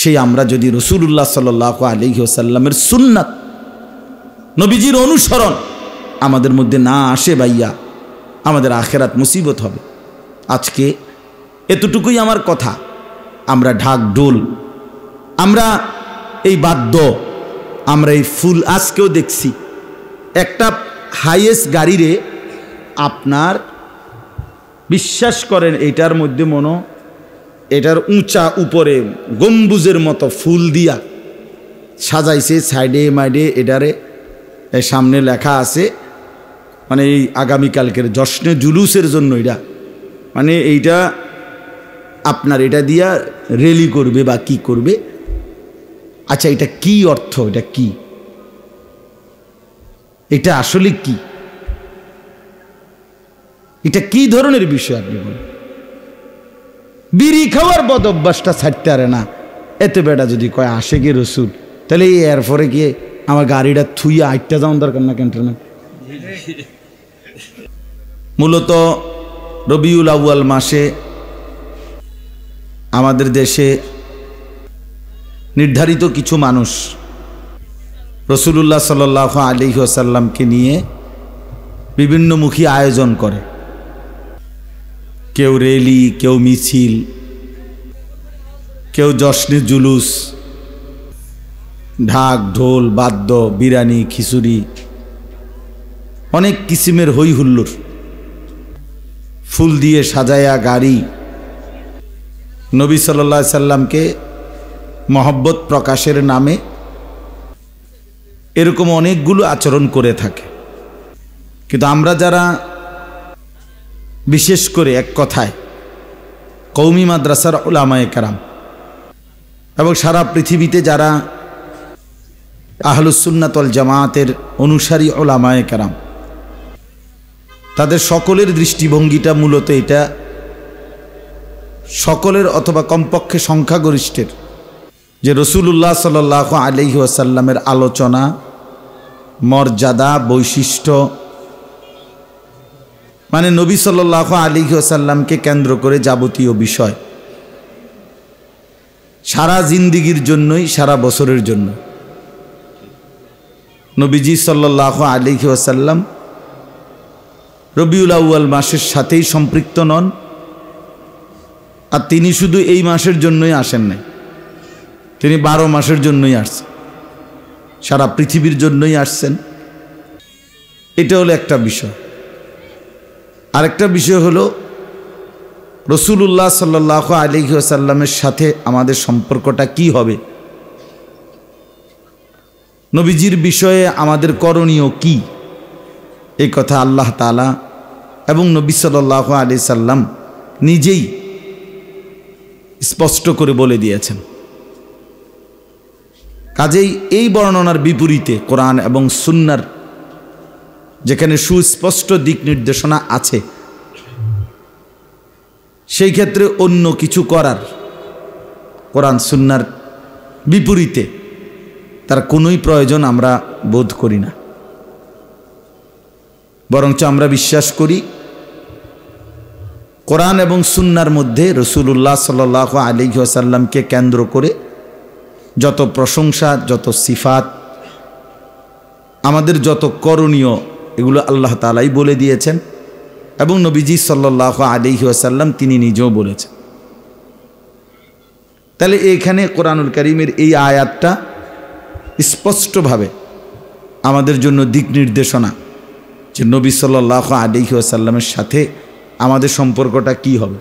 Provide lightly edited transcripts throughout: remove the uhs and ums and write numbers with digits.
সেই আমরা যদি রাসূলুল্লাহ সাল্লাল্লাহু আলাইহি ওয়াসাল্লামের সুন্নাত নবীজির অনুসরণ আমাদের মধ্যে না আসে ভাইয়া, আমাদের আখেরাত মুসিবত হবে। আজকে এতটুকুই আমার কথা। আমরা ঢাক ঢোল, আমরা এই বাদ্য, আমরা এই ফুল, আজকেও দেখছি একটা হাইয়েস্ট গাড়িরে আপনার বিশ্বাস করেন এটার মধ্যে এটার উঁচা উপরে গম্বুজের মতো ফুল দিয়া সাজাইছে, সাইডে মাইডে এটারে সামনে লেখা আছে মানে এই আগামীকালকের জশ্নে জুলুসের জন্য এটা মানে এইটা আপনার এটা দিয়া রেলি করবে বা কি করবে। আচ্ছা এটা কি অর্থ, এটা কি, এটা আসলে কি, এটা কি ধরনের বিষয় আপনি বলেন? বিড়ি খাওয়ার বদ অভ্যাসটা ছাড়তে পারে না, এতে বেটা যদি কয় আশেকে রসুল, তাহলে এরপরে গিয়ে আমার গাড়িটা থুইয়া আটটা যাওয়ার দরকার না ক্যান্টনমেন্ট। মূলত রবিউল আউয়াল মাসে আমাদের দেশে নির্ধারিত কিছু মানুষ রাসূলুল্লাহ সাল্লাল্লাহু আলাইহি ওয়াসাল্লামকে নিয়ে বিভিন্নমুখী আয়োজন করে। কেউ রেলি, কেউ মিছিল, কেউ জশ্নে জুলুস, ঢাক ঢোল বাদ্য, বিরিয়ানি খিচুড়ি, অনেক কিসিমের হই হুল্লোড়, ফুল দিয়ে সাজায়া গাড়ি, নবী সাল্লাল্লাহু আলাইহি সাল্লামকে মহব্বত প্রকাশের নামে এরকম অনেকগুলো আচরণ করে থাকে। কিন্তু আমরা যারা বিশেষ করে এক কথায় কওমি মাদ্রাসার উলামায়ে কেরাম এবং সারা পৃথিবীতে যারা আহলুস সুন্নাত ওয়াল জামাতের অনুসারী উলামায়ে কেরাম, তাদের সকলের দৃষ্টিভঙ্গিটা মূলত এটা, সকলের অথবা কমপক্ষে সংখ্যাগরিষ্ঠের, যে রাসূলুল্লাহ সাল্লাল্লাহু আলাইহি ওয়াসাল্লামের আলোচনা, মর্যাদা, বৈশিষ্ট্য, মানে নবী সাল্লাল্লাহু আলাইহি ওয়াসাল্লামকে কেন্দ্র করে যাবতীয় বিষয় সারা জিন্দিগির জন্যই, সারা বছরের জন্য নবীজি সাল্লাল্লাহু আলাইহি ওয়াসাল্লাম রবিউল আউয়াল মাসের সাথেই সম্পৃক্ত নন। আর তিনি শুধু এই মাসের জন্যই আসেন নাই, তিনি 12 মাসের জন্যই আসছেন, সারা পৃথিবীর জন্যই আসছেন। এটা হলো একটা বিষয়। আরেকটা বিষয় হলো রাসূলুল্লাহ সাল্লাল্লাহু আলাইহি ওয়াসাল্লামের সাথে আমাদের সম্পর্কটা কি হবে, নবীজির বিষয়ে আমাদের করণীয় কি, এই কথা আল্লাহ তাআলা এবং নবী সাল্লাল্লাহু আলাইহি সাল্লাম নিজেই স্পষ্ট করে বলে দিয়েছেন। কাজেই এই বর্ণনার বিপরীতে কোরআন এবং সুন্নাহর যেখানে সুস্পষ্ট দিক নির্দেশনা আছে, সেই ক্ষেত্রে অন্য কিছু করার কোরআন সুন্নাহর বিপরীতে তার কোনোই প্রয়োজন আমরা বোধ করি না। বরঞ্চ আমরা বিশ্বাস করি কোরআন এবং সুন্নাহর মধ্যে রাসূলুল্লাহ সাল্লাল্লাহু আলাইহি ওয়াসাল্লামকে কেন্দ্র করে যত প্রশংসা, যত সিফাত, আমাদের যত করণীয়, এগুলো আল্লাহ তাআলাই বলে দিয়েছেন এবং নবীজি সাল্লাল্লাহু আলাইহি ওয়াসাল্লাম তিনি নিজেও বলেছেন। তাহলে এইখানে কোরআনুল কারীমের এই আয়াতটা স্পষ্টভাবে আমাদের জন্য দিক নির্দেশনা যে নবী সাল্লাল্লাহু আলাইহি ওয়াসাল্লামের সাথে আমাদের সম্পর্কটা কি হবে।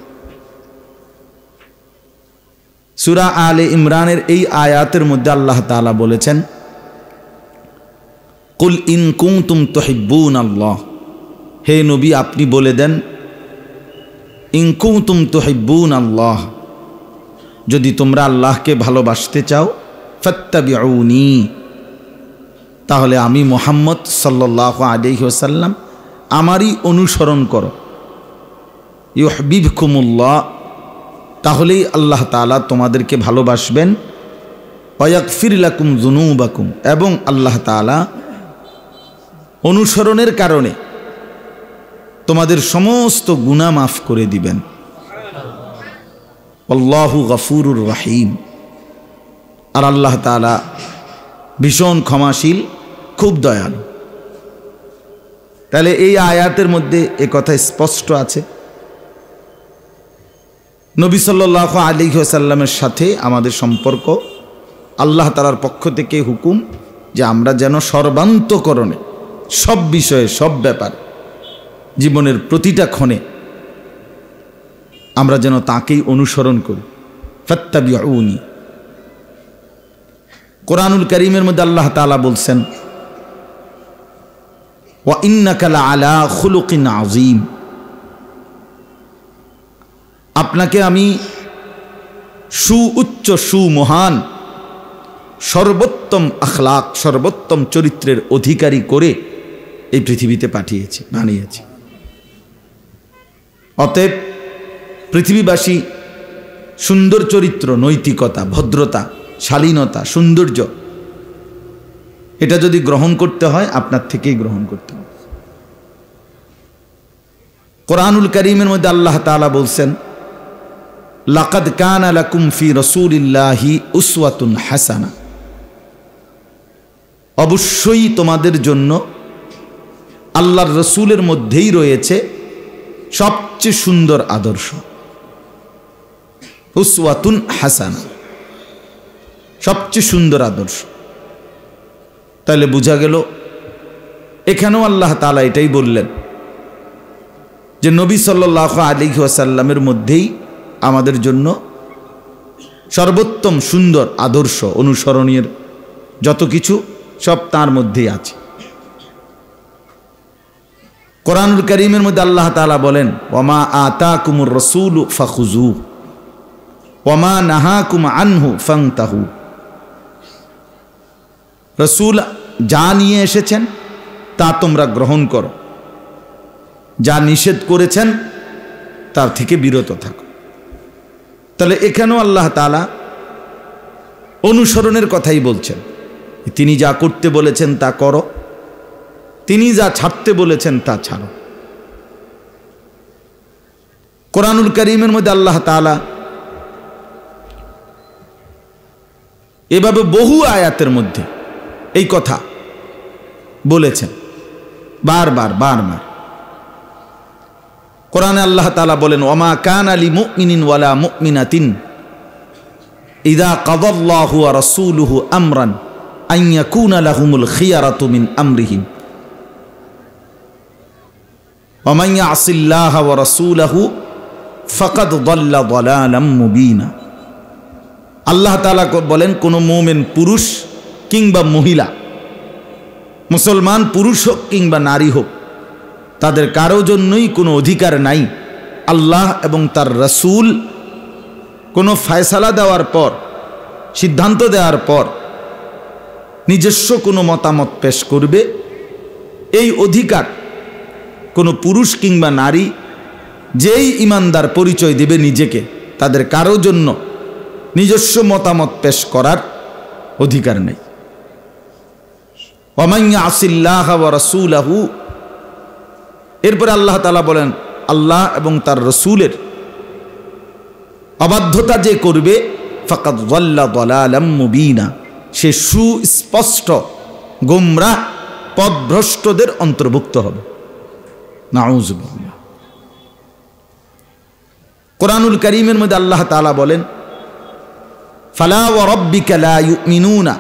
সূরা আলে ইমরানের এই আয়াতের মধ্যে আল্লাহ তাআলা বলেছেন, কুল ইন কুনতুম তুহিব্বুনাল্লাহ, হে নবী আপনি বলে দেন, ইন কুনতুম তুহিব্বুনাল্লাহ, যদি তোমরা আল্লাহকে ভালোবাসতে চাও, ফাত্তাবিউনি, তাহলে আমি মুহাম্মদ সাল্লাল্লাহু আলাইহি ওয়াসাল্লাম আমারই অনুসরণ করো। ইউহিব্বুকুমুল্লাহ, তাহলেই আল্লাহ তাআলা তোমাদেরকে ভালোবাসবেন। ওয়াগফির লাকুম যুনুবাকুম, এবং আল্লাহ তাআলা অনুসরণের কারণে তোমাদের সমস্ত গুনাহ মাফ করে দিবেন। আল্লাহু গফুরুর রহিম, আর আল্লাহ তাআলা ভীষণ ক্ষমাশীল, খুব দয়ালু। তাহলে এই আয়াতের মধ্যে এ কথা স্পষ্ট আছে, নবী সাল্লাল্লাহু আলাইহি ওয়াসাল্লামের সাথে আমাদের সম্পর্ক, আল্লাহ তাআলার পক্ষ থেকে হুকুম যে আমরা যেন সর্বান্তকরণে সব বিষয়ে, সব ব্যাপার, জীবনের প্রতিটা ক্ষণে আমরা যেন তাকেই অনুসরণ করি। ফাত্তাবিউনি। কোরআনুল কারীমের মধ্যে আল্লাহ তাআলা বলছেন, ওয়া ইন্নাকা লাআলা খুলুকিন আযীম। আপনাকে আমি সুউচ্চ, সুমহান, সর্বোত্তম আখলাক, সর্বোত্তম চরিত্রের অধিকারী করে এই পৃথিবীতে পাঠিয়েছি, বানিয়েছি। অতএব পৃথিবীবাসী সুন্দর চরিত্র, নৈতিকতা, ভদ্রতা, শালীনতা, সৌন্দর্য, এটা যদি গ্রহণ করতে হয় আপনার থেকেই গ্রহণ করতে হবে। কোরআনুল কারীমের মধ্যে আল্লাহ তাআলা বলছেন, লাকাদ কানা লাকুম ফি রাসূলিল্লাহি উসওয়াতুন হাসানা। অবশ্যই তোমাদের জন্য আল্লাহর রসুলের মধ্যেই রয়েছে সবচেয়ে সুন্দর আদর্শ। উসওয়াতুন হাসানা, সবচেয়ে সুন্দর আদর্শ। তাহলে বোঝা গেল এখানেও আল্লাহ তাআলা এটাই বললেন যে নবী সাল্লাল্লাহু আলাইহি ওয়াসাল্লামের মধ্যেই আমাদের জন্য সর্বোত্তম সুন্দর আদর্শ, অনুসরণীয় যত কিছু সব তার মধ্যেই আছে। কোরআনুল কারীমের মধ্যে আল্লাহ তাআলা বলেন, ওয়ামা আতাকুমুর রাসূলু ফাখুযু ওয়ামা নাহাকুম আনহু ফান্তাহু। রাসূল যা নিয়ে এসেছেন তা তোমরা গ্রহণ করো, যা নিষেধ করেছেন তার থেকে বিরত থাকো। তাহলে এখানেও আল্লাহ তাআলা অনুসরণের কথাই বলছেন। তিনি যা করতে বলেছেন তা করো, তিনি যা ছাড়তে বলেছেন তা ছাড়ো। কোরআনুল কারীমের মধ্যে আল্লাহ তাআলা এভাবে বহু আয়াতের মধ্যে এই কথা বলেছেন, বারবার বারবার। কোরআনে আল্লাহ তাআলা বলেন, ওয়ামা কানা লিমুমিনিন ওয়ালা মুমিনাতিন ইযা কাদাল্লাহু ওয়া রাসূলুহু আমরান আন ইয়াকুনা লাহুমুল খিয়ারাতু মিন আমরিহিম ওয়া মান ইয়াসিল্লাহা ওয়া রাসূলাহু ফাকাদ দাল্লা দালালাম মুবিনা। আল্লাহ তাআলা বলেন, কোন মুমিন পুরুষ কিংবা মহিলা, মুসলমান পুরুষ হোক কিংবা নারী হোক, তাদের কারো জন্যই কোনো অধিকার নাই আল্লাহ এবং তার রাসূল কোনো ফয়সালা দেওয়ার পর, সিদ্ধান্ত দেওয়ার পর নিজস্ব কোনো মতামত পেশ করবে, এই অধিকার কোনো পুরুষ কিংবা নারী যেই ইমানদার পরিচয় দেবে নিজেকে, তাদের কারো জন্য নিজস্ব মতামত পেশ করার অধিকার নেই। ওয়া মান ইয়াসিল্লাহা ওয়া রাসূলাহু, এরপরে আল্লাহ তাআলা বলেন, আল্লাহ এবং তার রসুলের অবাধ্যতা যে করবে, ফাকাদ যাল্লা দালালাম মুবিনা, সে সুস্পষ্ট গোমরাহ পথভ্রষ্টদের অন্তর্ভুক্ত হবে। নাউযুবিল্লাহ। কোরআনুল কারীমের মধ্যে আল্লাহ তাআলা বলেন, ফালা ওয়া রাব্বিকা লা ইউমিনুনা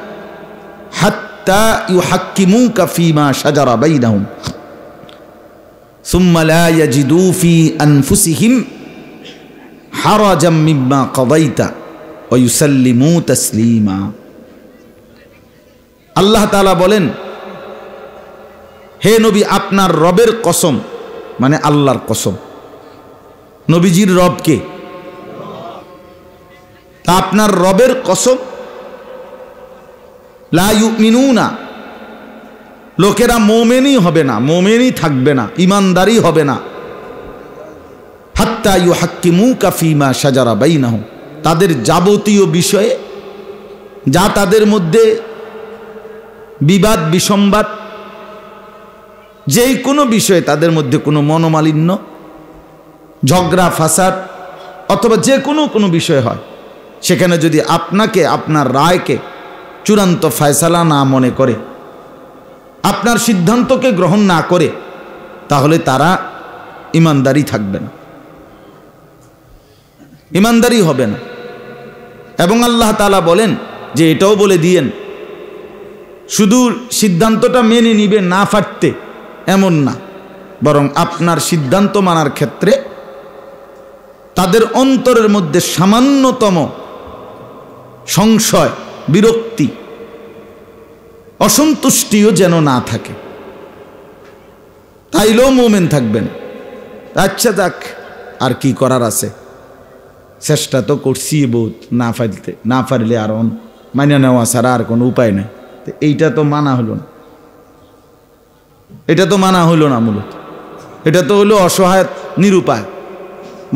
হাত্তা ইউহাক্কিমুকা ফীমা শাজারা বাইনাহুম সুম্মা লা ইয়াজিদু ফি আনফুসিহিম হারাজাম মিম্মা কাদাইতা ওয়া ইউসাল্লিমু তাসলিমা। আল্লাহ তাআলা বলেন, হে নবী, আপনার রবের কসম, মানে আল্লাহর কসম। নবীজির রবকে, তা আপনার রবের কসম, লা ইউমিনুনা, লোকেরা মোমেনই হবে না, মোমেনই থাকবে না, ইমানদারি হবে না, হাত্তা ইউহাক্কিমুকা ফীমা শাজারা বাইনাহুম, তাদের যাবতীয় বিষয়ে যা তাদের মধ্যে বিবাদ বিসম্বাদ, যেই কোনো বিষয়ে তাদের মধ্যে কোনো মনোমালিন্য, ঝগড়া ফাসাদ অথবা যে কোনো বিষয় হয়, সেখানে যদি আপনাকে, আপনার রায়কে চূড়ান্ত ফয়সালা না মনে করে, আপনার সিদ্ধান্তকে গ্রহণ না করে, তাহলে তারা ইমানদারি থাকবে না, ইমানদারি হবে না। এবং আল্লাহ তাআলা বলেন যে এটাও বলে দিয়েন, শুধু সিদ্ধান্তটা মেনে নিবে না ফাটতে এমন না, বরং আপনার সিদ্ধান্ত মানার ক্ষেত্রে তাদের অন্তরের মধ্যে সামান্যতম সংশয়, বিরক্তি, অসন্তুষ্টিও যেন না থাকে, তাইলেও মোমেন থাকবেন। আচ্ছা যাক, আর কি করার আছে, চেষ্টা তো করছি বহুত, না পারলে আর মাইনে নেওয়া ছাড়া আর কোনো উপায় নেই। এইটা তো মানা হলো না, এটা তো মানা হইল না, মূলত এটা তো হলো অসহায়, নিরুপায়,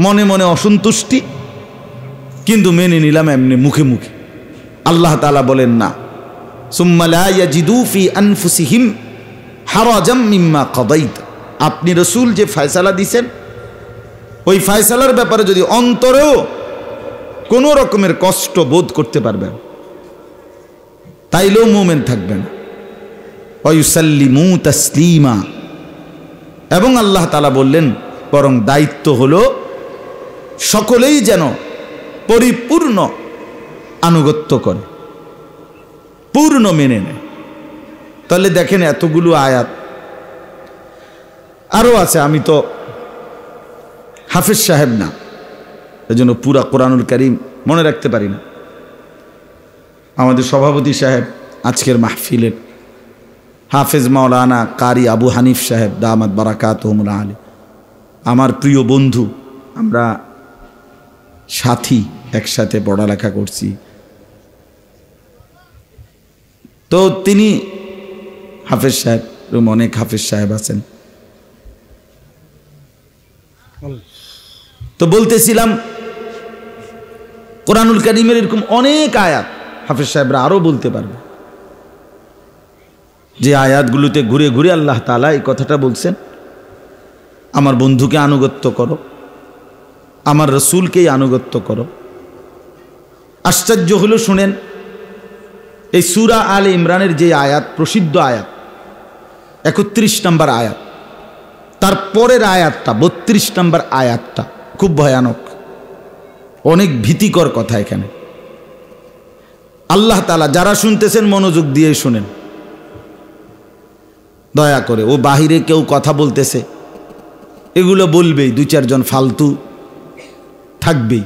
মনে মনে অসন্তুষ্টি, কিন্তু মেনে নিলাম এমনি মুখে মুখে। আল্লাহ তাআলা বলেন না, সুম্মা লা ইয়াজিদু ফি আনফুসিহিম হারাজাম মিম্মা কাদাইতা, আপনি রাসূল যে ফয়সালা দিছেন ওই ফয়সালার ব্যাপারে যদি অন্তরেও কোনো রকমের কষ্ট বোধ করতে পারবেন, তাইলেও মুমিন থাকবেন। ওয়া ইউসাল্লিমু তাসলিমা, এবং আল্লাহ তাআলা বললেন বরং দায়িত্ব হলো সকলেই যেন পরিপূর্ণ আনুগত্য করে, পূর্ণ মেনে নেয়। তাহলে দেখেন এতগুলো আয়াত, আরও আছে, আমি তো হাফেজ সাহেব না, এজন্য পুরা কোরআনুল কারীম মনে রাখতে পারি না। আমাদের সভাপতি সাহেব আজকের মাহফিলের হাফেজ মাওলানা কারি আবু হানিফ সাহেব দামাত বারাকাতুহুমুল আলী, আমার প্রিয় বন্ধু, আমরা সাথী, একসাথে পড়ালেখা করছি। তো তিনি হাফেজ সাহেব, অনেক হাফেজ সাহেব আছেন। তো বলতেছিলাম কোরআনুল কারীমের এরকম অনেক আয়াত হাফেজ সাহেবরা আরো বলতে পারবে, যে আয়াতগুলোতে ঘুরে ঘুরে আল্লাহ তাআলা এই কথাটা বলছেন, আমার বন্ধুকে আনুগত্য করো, আমার রসুলকেই আনুগত্য করো। আশ্চর্য হলো, শুনেন, এই সূরা আলে ইমরানের যে আয়াত, প্রসিদ্ধ আয়াত 31 নম্বর আয়াত, তার পরের আয়াতটা 32 নম্বর আয়াতটা খুব ভয়ানক, অনেক ভীতিকর কথা। এখানে আল্লাহ তাআলা, যারা শুনতেছেন মনোযোগ দিয়ে শুনেন দয়া করে। ও বাহিরে কেউ কথা বলতেছে, এগুলো বলবেই, 2-4 জন ফালতু থাকবেই,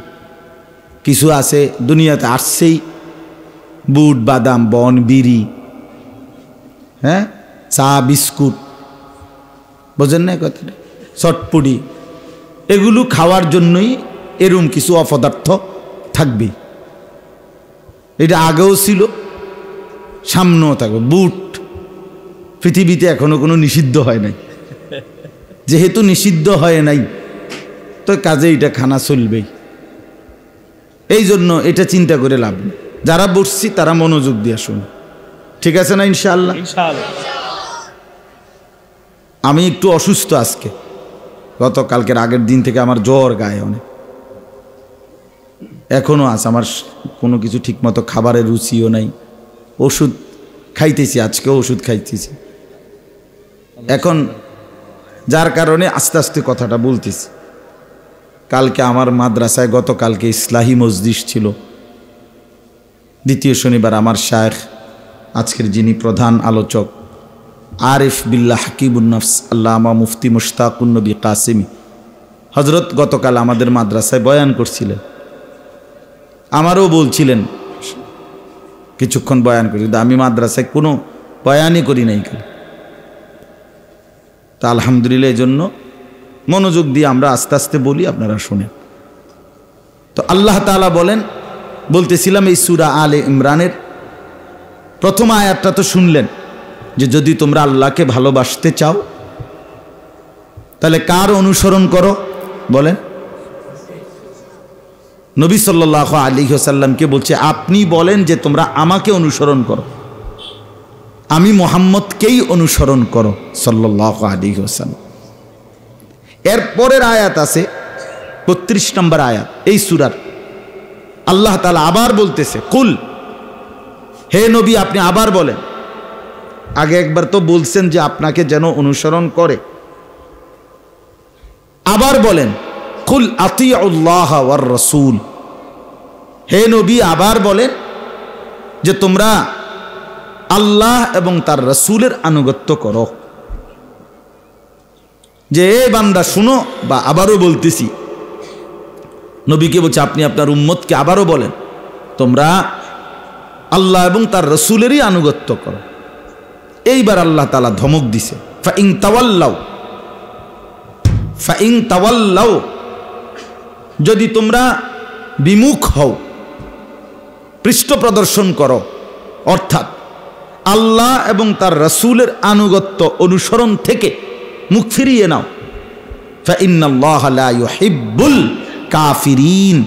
কিছু আছে দুনিয়াতে আসছেই, বুট বাদাম বন বিড়ি, হ্যাঁ, চা বিস্কুট, বোঝেন না কথাটা, চটপুটি, এগুলো খাওয়ার জন্যই এরম কিছু অপদার্থ থাকবেই। এটা আগেও ছিল, সামনেও থাকবে। বুট পৃথিবীতে এখনো কোনো নিষিদ্ধ হয় নাই, যেহেতু নিষিদ্ধ হয় নাই তো কাজে এটা খানা চলবেই। এই জন্য এটা চিন্তা করে লাভ নেই, যারা বসছি তারা মনোযোগ দিয়ে শুন, ঠিক আছে না? ইনশাআল্লাহ। আমি একটু অসুস্থ আজকে, গতকালকের আগের দিন থেকে আমার জ্বর, গায়ে অনেক, এখনো আছে, আমার কোনো কিছু ঠিকমতো খাবারের রুচিও নাই, ওষুধ খাইতেছি, আজকেও ওষুধ খাইতেছি এখন, যার কারণে আস্তে আস্তে কথাটা বলতেছি। কালকে আমার মাদ্রাসায়, গতকালকে ইসলাহি মজলিস ছিল, দ্বিতীয় শনিবার আমার শায়েখ, আজকের যিনি প্রধান আলোচক আরিফ বিল্লাহ হাকিবুন নফস আল্লামা মুফতি মুশতাকুন নবী কাসিমি হজরত গতকাল আমাদের মাদ্রাসায় বয়ান করছিলেন, আমারও বলছিলেন কিছুক্ষণ বয়ান করি, আমি মাদ্রাসায় কোনো বয়ানই করি নাই কাল। তা আলহামদুলিল্লাহ, এই জন্য মনোযোগ দিয়ে আমরা আস্তে আস্তে বলি, আপনারা শুনেন। তো আল্লাহ তাআলা বলেন, বলতেছিলাম এই সূরা আলে ইমরানের প্রথম আয়াতটা তো শুনলেন, যে যদি তোমরা আল্লাহকে ভালোবাসতে চাও তাহলে কার অনুসরণ করো বলেন? নবী সাল্লাল্লাহু আলাইহি ওয়াসাল্লামকে বলছে, আপনি বলেন যে তোমরা আমাকে অনুসরণ করো, আমি মুহাম্মদকেই অনুসরণ করো সাল্লাল্লাহু আলাইহি ওয়াসাল্লাম। এর পরের আয়াত আছে 32 নম্বর আয়াত এই সূরার, আল্লাহ তাআলা আবার বলতেছে, কুল, হে নবী আপনি আবার বলেন। আগে একবার তো বলছেন যে আপনাকে যেন অনুসরণ করে, আবার বলেন কুল আতিউল্লাহ ওয়ার রাসূল, হে নবী আবার বলেন যে তোমরা আল্লাহ এবং তার রাসূলের আনুগত্য করো। যে এ বান্দা শুনো, বা আবারও বলতেছি, নবীকে বলছে আপনি আপনার উম্মতকে আবারও বলেন তোমরা আল্লাহ এবং তার রাসূলেরই আনুগত্য করো। এইবার আল্লাহ তাআলা ধমক দিছে, ফাইন তাওয়াল্লাউ, যদি তোমরা বিমুখ হও, পৃষ্ঠ প্রদর্শন করো, অর্থাৎ আল্লাহ এবং তার রাসূলের আনুগত্য অনুসরণ থেকে মুখ ফিরিয়ে নাও, ফাইন্নাল্লাহা লা ইউহিব্বুল কাফিরিন,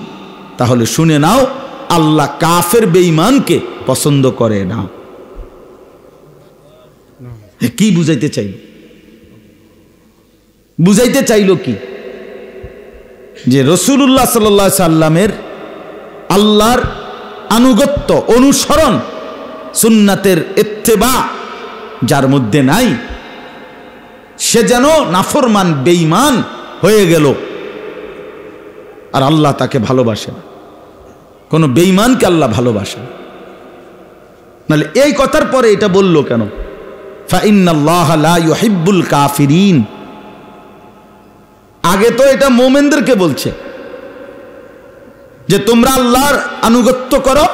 তাহলে শুনে নাও আল্লাহ কাফের বেঈমানকে পছন্দ করে না। কি বুঝাইতে চাইল? বুঝাইতে চাইল কি? যে রাসূলুল্লাহ সাল্লাল্লাহু আলাইহি সাল্লামের আল্লাহর আনুগত্য অনুসরণ, সুন্নাতের ইত্তেবা যার মধ্যে নাই, সে যেন নাফরমান বেঈমান হয়ে গেল, আর আল্লাহ তাকে ভালোবাসেন। কোন বেঈমানকে আল্লাহ ভালোবাসেন। নাহলে এই কথার পরে এটা বলল কেন? ফাইন্নাল্লাহা লা ইউহিব্বুল কাফিরিন। আগে তো এটা মুমিনদেরকে বলছে যে তোমরা আল্লাহর আনুগত্য করো,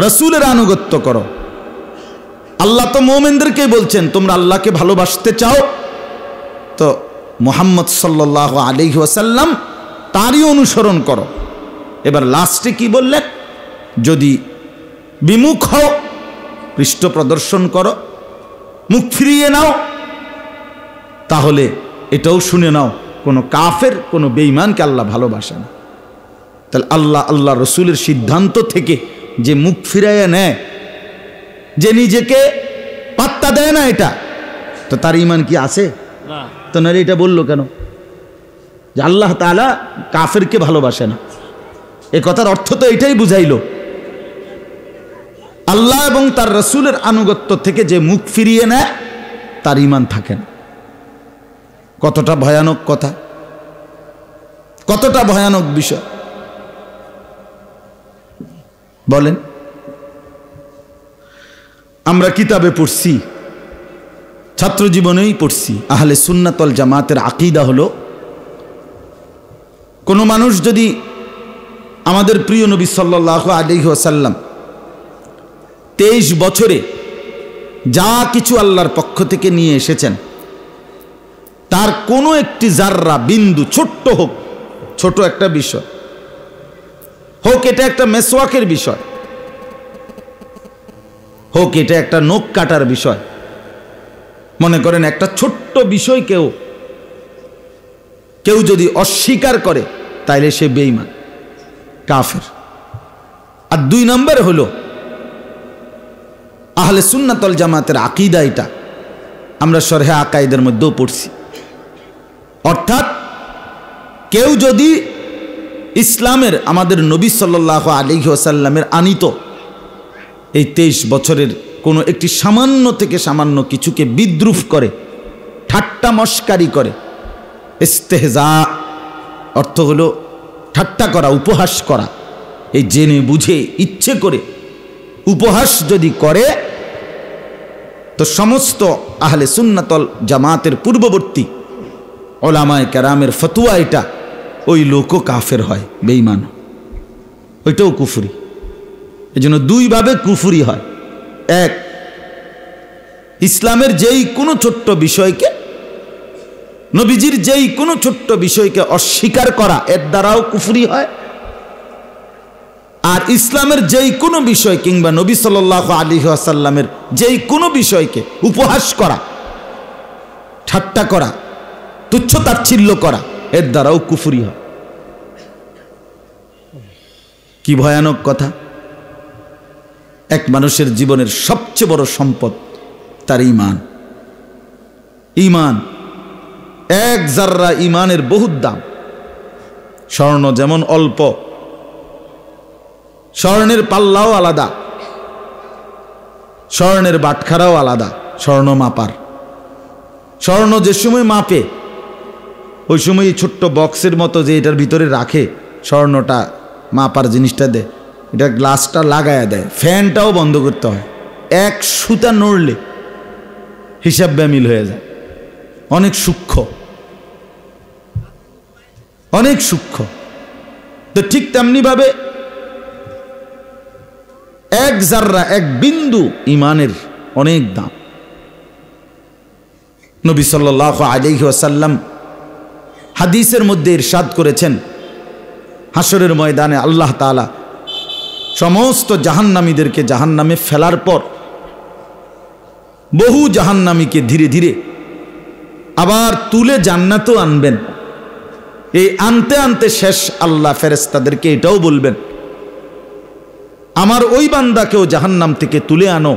রাসূলের আনুগত্য করো। আল্লাহ তো মুমিনদেরকেই বলছেন তোমরা আল্লাহকে ভালোবাসতে চাও তো মুহাম্মদ সাল্লাল্লাহু আলাইহি ওয়াসাল্লাম তারই অনুসরণ করো। এবার লাস্টে কি বললেন? যদি বিমুখ হও, পৃষ্ঠ প্রদর্শন করো, মুখ ফিরিয়ে নাও, তাহলে এটাও শুনে নাও কোনো কাফের, কোনো বেঈমানকে আল্লাহ ভালোবাসে না। তাহলে আল্লাহ রসুলের সিদ্ধান্ত থেকে যে মুখ ফিরাইয়া নেয়, যে নিজেকে পাত্তা দেয় না, এটা তো তার ঈমান কি আছে? তো না, এটা বললো কেন যে আল্লাহ তাআলা কাফেরকে ভালোবাসে না? এ কথার অর্থ তো এটাই বুঝাইল, আল্লাহ এবং তার রসুলের আনুগত্য থেকে যে মুখ ফিরিয়ে নেয় তার ঈমান থাকে না। কতটা ভয়ানক কথা, কতটা ভয়ানক বিষয় বলেন। আমরা কিতাবে পড়ছি, ছাত্র জীবনেই পড়ছি, আহলে সুন্নাত ওয়াল জামাতের আকীদা হলো কোনো মানুষ যদি আমাদের প্রিয় নবী সাল্লাল্লাহু আলাইহি ওয়াসাল্লাম 23 বছরে যা কিছু আল্লাহর পক্ষ থেকে নিয়ে এসেছেন তার কোনো একটি জাররা বিন্দু, ছোট্ট হোক, ছোট একটা বিষয় হোক, এটা একটা মেসওয়াকের বিষয় হোক, এটা একটা নখ কাটার বিষয়, মনে করেন একটা ছোট্ট বিষয় কেউ যদি অস্বীকার করে তাইলে সে বেঈমান, কাফের। আর 2 নম্বর হলো আহলে সুন্নাত ওয়াল জামাতের আকীদা, এটা আমরা শরহে আকাইদের মধ্যেও পড়ছি। অর্থাৎ কেউ যদি ইসলামের, আমাদের নবী সাল্লাল্লাহু আলাইহি ওয়াসাল্লামের আনিত এই 23 বছরের কোনো একটি সামান্য থেকে সামান্য কিছুকে বিদ্রুপ করে, ঠাট্টা মস্কারি করে, ইস্তেহজা অর্থ হলো ঠাট্টা করা, উপহাস করা, এই জেনে বুঝে ইচ্ছে করে উপহাস যদি করে, তো সমস্ত আহলে সুন্নাত ওয়াল জামাতের পূর্ববর্তী ওলামায়ে কেরামের ফতোয়া এটা, ওই লোকও কাফের হয়, বেঈমান, ওইটাও কুফরি। এজন্য 2 ভাবে কুফরি হয়। এক, ইসলামের যেই কোনো ছোট্ট বিষয়কে, নবীজির যেই কোনো ছোট্ট বিষয়কে অস্বীকার করা, এর দ্বারাও কুফরি হয়। আর ইসলামের যেই কোনো বিষয় কিংবা নবী সাল্লাল্লাহু আলাইহি ওয়াসাল্লামের যেই কোনো বিষয়কে উপহাস করা, ঠাট্টা করা, তুচ্ছ তাচ্ছিল্য করা, এর দ্বারাও কুফরি হয়। কি ভয়ানক কথা! এক মানুষের জীবনের সবচেয়ে বড় সম্পদ তার ঈমান। ঈমান, এক জাররা ঈমানের বহুত দাম। স্বর্ণ যেমন অল্প, স্বর্ণের পাল্লাও আলাদা, স্বর্ণের বাটখারাও আলাদা। স্বর্ণ মাপার, স্বর্ণ যে সময় মাপে ওই সময় ছোট্ট বক্সের মতো যে এটার ভিতরে রাখে স্বর্ণটা মাপার জিনিসটা দেয়, এটা গ্লাসটা লাগায়া দেয়, ফ্যানটাও বন্ধ করতে হয়। এক সুতা নড়লে হিসাব ব্যামিল হয়ে যায়। অনেক সূক্ষ্ম, অনেক সূক্ষ্ম। তো ঠিক তেমনিভাবে এক জাররা, এক বিন্দু ইমানের অনেক দাম। নবী সাল্লাল্লাহু আলাইহি ওয়াসাল্লাম হাদিসের মধ্যে ইরশাদ করেছেন, হাসরের ময়দানে আল্লাহ তাআলা সমস্ত জাহান্নামীদেরকে জাহান্নামে ফেলার পর বহু জাহান্নামীকে ধীরে ধীরে আবার তুলে জান্নাতও আনবেন। এই আনতে আনতে শেষ আল্লাহ ফেরেশতাদেরকে এটাও বলবেন, আমার ওই বান্দাকেও জাহান্নাম থেকে তুলে আনো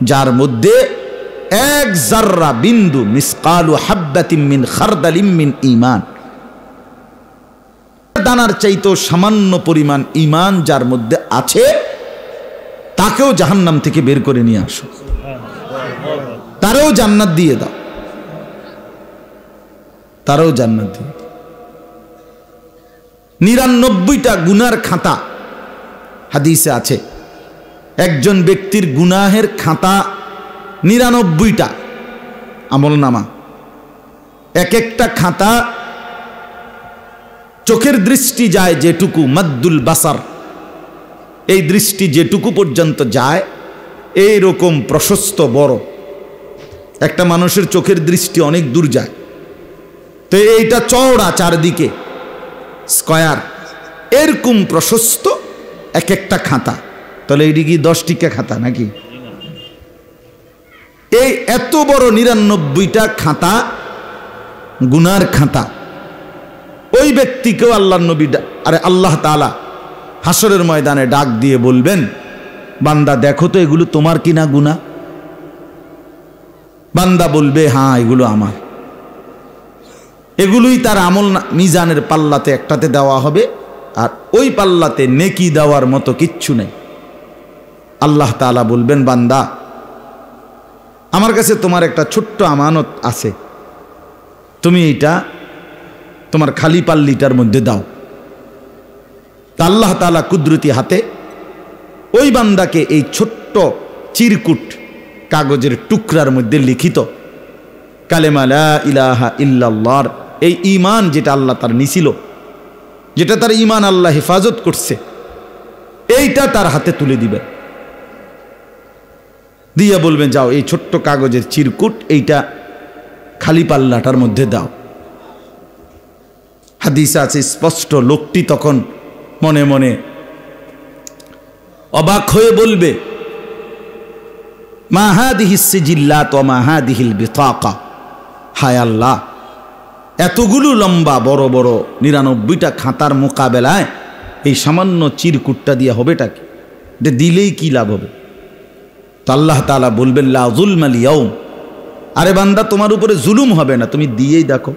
যার মধ্যে এক জাররা বিন্দু মিসকালু হাব্বাতিন মিন খারদালিম মিন ঈমান, দানার চাইতেও সামান্য পরিমাণ ঈমান যার মধ্যে আছে, তাকেও জাহান্নাম থেকে বের করে নিয়ে আসো, তারও জান্নাত দিয়ে দাও, তারও জান্নাত দিয়ে। 99টা গুনার খাতা হাদিসে আছে। একজন ব্যক্তির গুনাহের খাতা 99টা আমল নামা। এক একটা খাতা চোখের দৃষ্টি যায় যেটুকু, মাদ্দুল বাসার, এই দৃষ্টি যেটুকু পর্যন্ত যায় এইরকম প্রশস্ত বড়। একটা মানুষের চোখের দৃষ্টি অনেক দূর যায়, তো এইটা চওড়া, চারদিকে স্কয়ার, এরকম প্রশস্ত এক একটা খাতা। তাহলে এইটি কি 10 টিকা খাতা নাকি? এই এত বড় 99টা খাতা গুনার খাতা। ওই ব্যক্তিকেও আল্লাহর নবী আল্লাহ তাআলা হাসরের ময়দানে ডাক দিয়ে বলবেন, বান্দা দেখো তো এগুলো তোমার কিনা গুনাহ? বান্দা বলবে, হ্যাঁ এগুলো আমার। এগুলোই তার আমল মিজানের পাল্লাতে একটাতে দেওয়া হবে, আর ওই পাল্লাতে নেকি দেওয়ার মতো কিচ্ছু নেই। আল্লাহ তাআলা বলবেন, বান্দা আমার কাছে তোমার একটা ছোট্ট আমানত আছে, তুমি এটা তোমার খালি পাল্লিটার মধ্যে দাও। তা আল্লাহ তাআলা কুদরতি হাতে ওই বান্দাকে এই ছোট্ট চিরকুট কাগজের টুকরার মধ্যে লিখিত কালেমা লা ইলাহা ইল্লাল্লাহর এই ঈমান, যেটা আল্লাহ তার নিছিল, যেটা তার ঈমান আল্লাহ হেফাজত করছে, এইটা তার হাতে তুলে দিবেন। দিয়া বলবেন, যাও এই ছোট্ট কাগজের চিরকুট এইটা খালি পাল্লাটার মধ্যে দাও। হাদিসে আছে স্পষ্ট, লোকটি তখন মনে মনে অবাক হয়ে বলবে, মা হাদিহিস সিজিল্লাত ওয়া মা হাদিহিল বিতাকা, হায় আল্লাহ, এতগুলো লম্বা বড় বড় 99টা খাতার মোকাবেলায় এই সামান্য চিরকুটটা দিয়ে হবেটা কি? এটা দিলেই কি লাভ হবে? তো আল্লাহ তাআলা বলবেন, লা যুলমাল ইয়াউম, আরে বান্দা তোমার উপরে জুলুম হবে না, তুমি দিয়েই দেখো।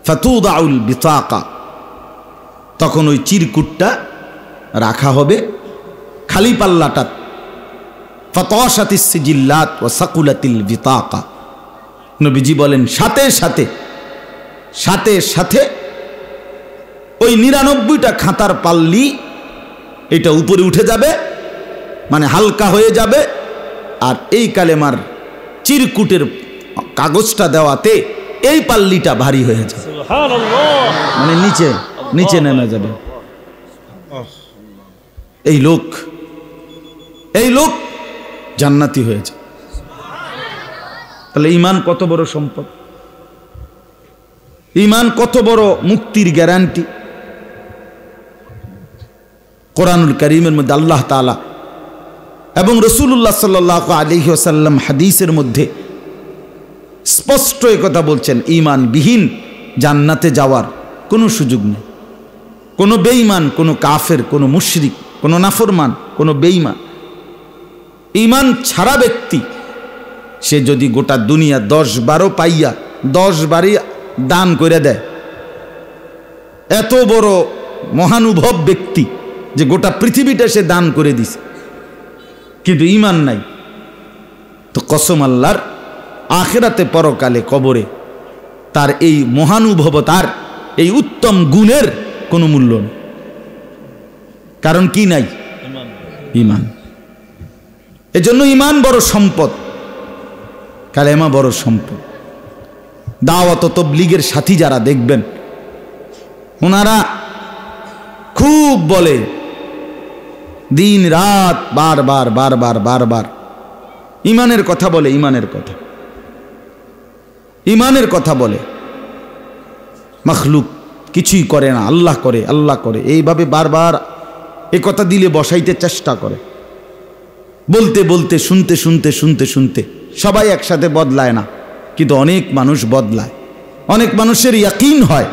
ফাতুদাউল বিতাকা, তখন ওই চিরকুটটা রাখা হবে খালি পাল্লাটা। ফাতাশাতিস সিজিল্লাত ওয়া সাকুলাতিল বিতাকা, নবীজি বলেন সাথে সাথে সাথে সাথে ওই 99টা খাতার পাল্লি এটা উপরে উঠে যাবে, মানে হালকা হয়ে যাবে, আর এই কালেমার চিরকুটের কাগজটা দেওয়াতে এই পাল্লিটা ভারী হয়ে যাবে, মানে নিচে নিচে নেমে যাবে। এই লোক জান্নাতি হয়েছে। তাহলে ঈমান কত বড় সম্পদ, ঈমান কত বড় মুক্তির গ্যারান্টি। কোরআনুল কারীমের মধ্যে আল্লাহ তাআলা এবং রাসূলুল্লাহ সাল্লাল্লাহু আলাইহি ওয়াসাল্লাম হাদিসের মধ্যে স্পষ্ট এই কথা বলছেন, ঈমানবিহীন জান্নাতে যাওয়ার কোনো সুযোগ নেই। কোনো বেঈমান, কোনো কাফের, কোনো মুশরিক, কোনো নাফরমান, কোনো বেঈমান, ঈমান ছাড়া ব্যক্তি সে যদি গোটা দুনিয়া 10-12 পাইয়া 10 বারই দান করে দেয়, এত বড় মহানুভব ব্যক্তি যে গোটা পৃথিবীটা সে দান করে দিছে, কিন্তু ঈমান নাই। তো কসম আল্লাহর, আখিরাতে পরকালে কবরে তার এই মহানুভবতার এই উত্তম গুণের কোনো মূল্য নেই। কারণ কি নাই? ঈমান। এজন্য ঈমান বড় সম্পদ, কালেমা বড় সম্পদ। দাওয়াত ও তাবলীগের সাথী যারা দেখবেন, ওনারা খুব বলে দিন রাত বারবার বারবার বারবার ঈমানের কথা বলে, ঈমানের কথা, ঈমানের কথা বলে। মাখলুক কিছুই করে না, আল্লাহ করে, আল্লাহ করে, এইভাবে বারবার এ কথা দিলে বসাইতে চেষ্টা করে। বলতে বলতে, শুনতে শুনতে শুনতে শুনতে সবাই একসাথে বদলায় না, কিন্তু অনেক মানুষ বদলায়। অনেক মানুষের ইয়াকিন হয়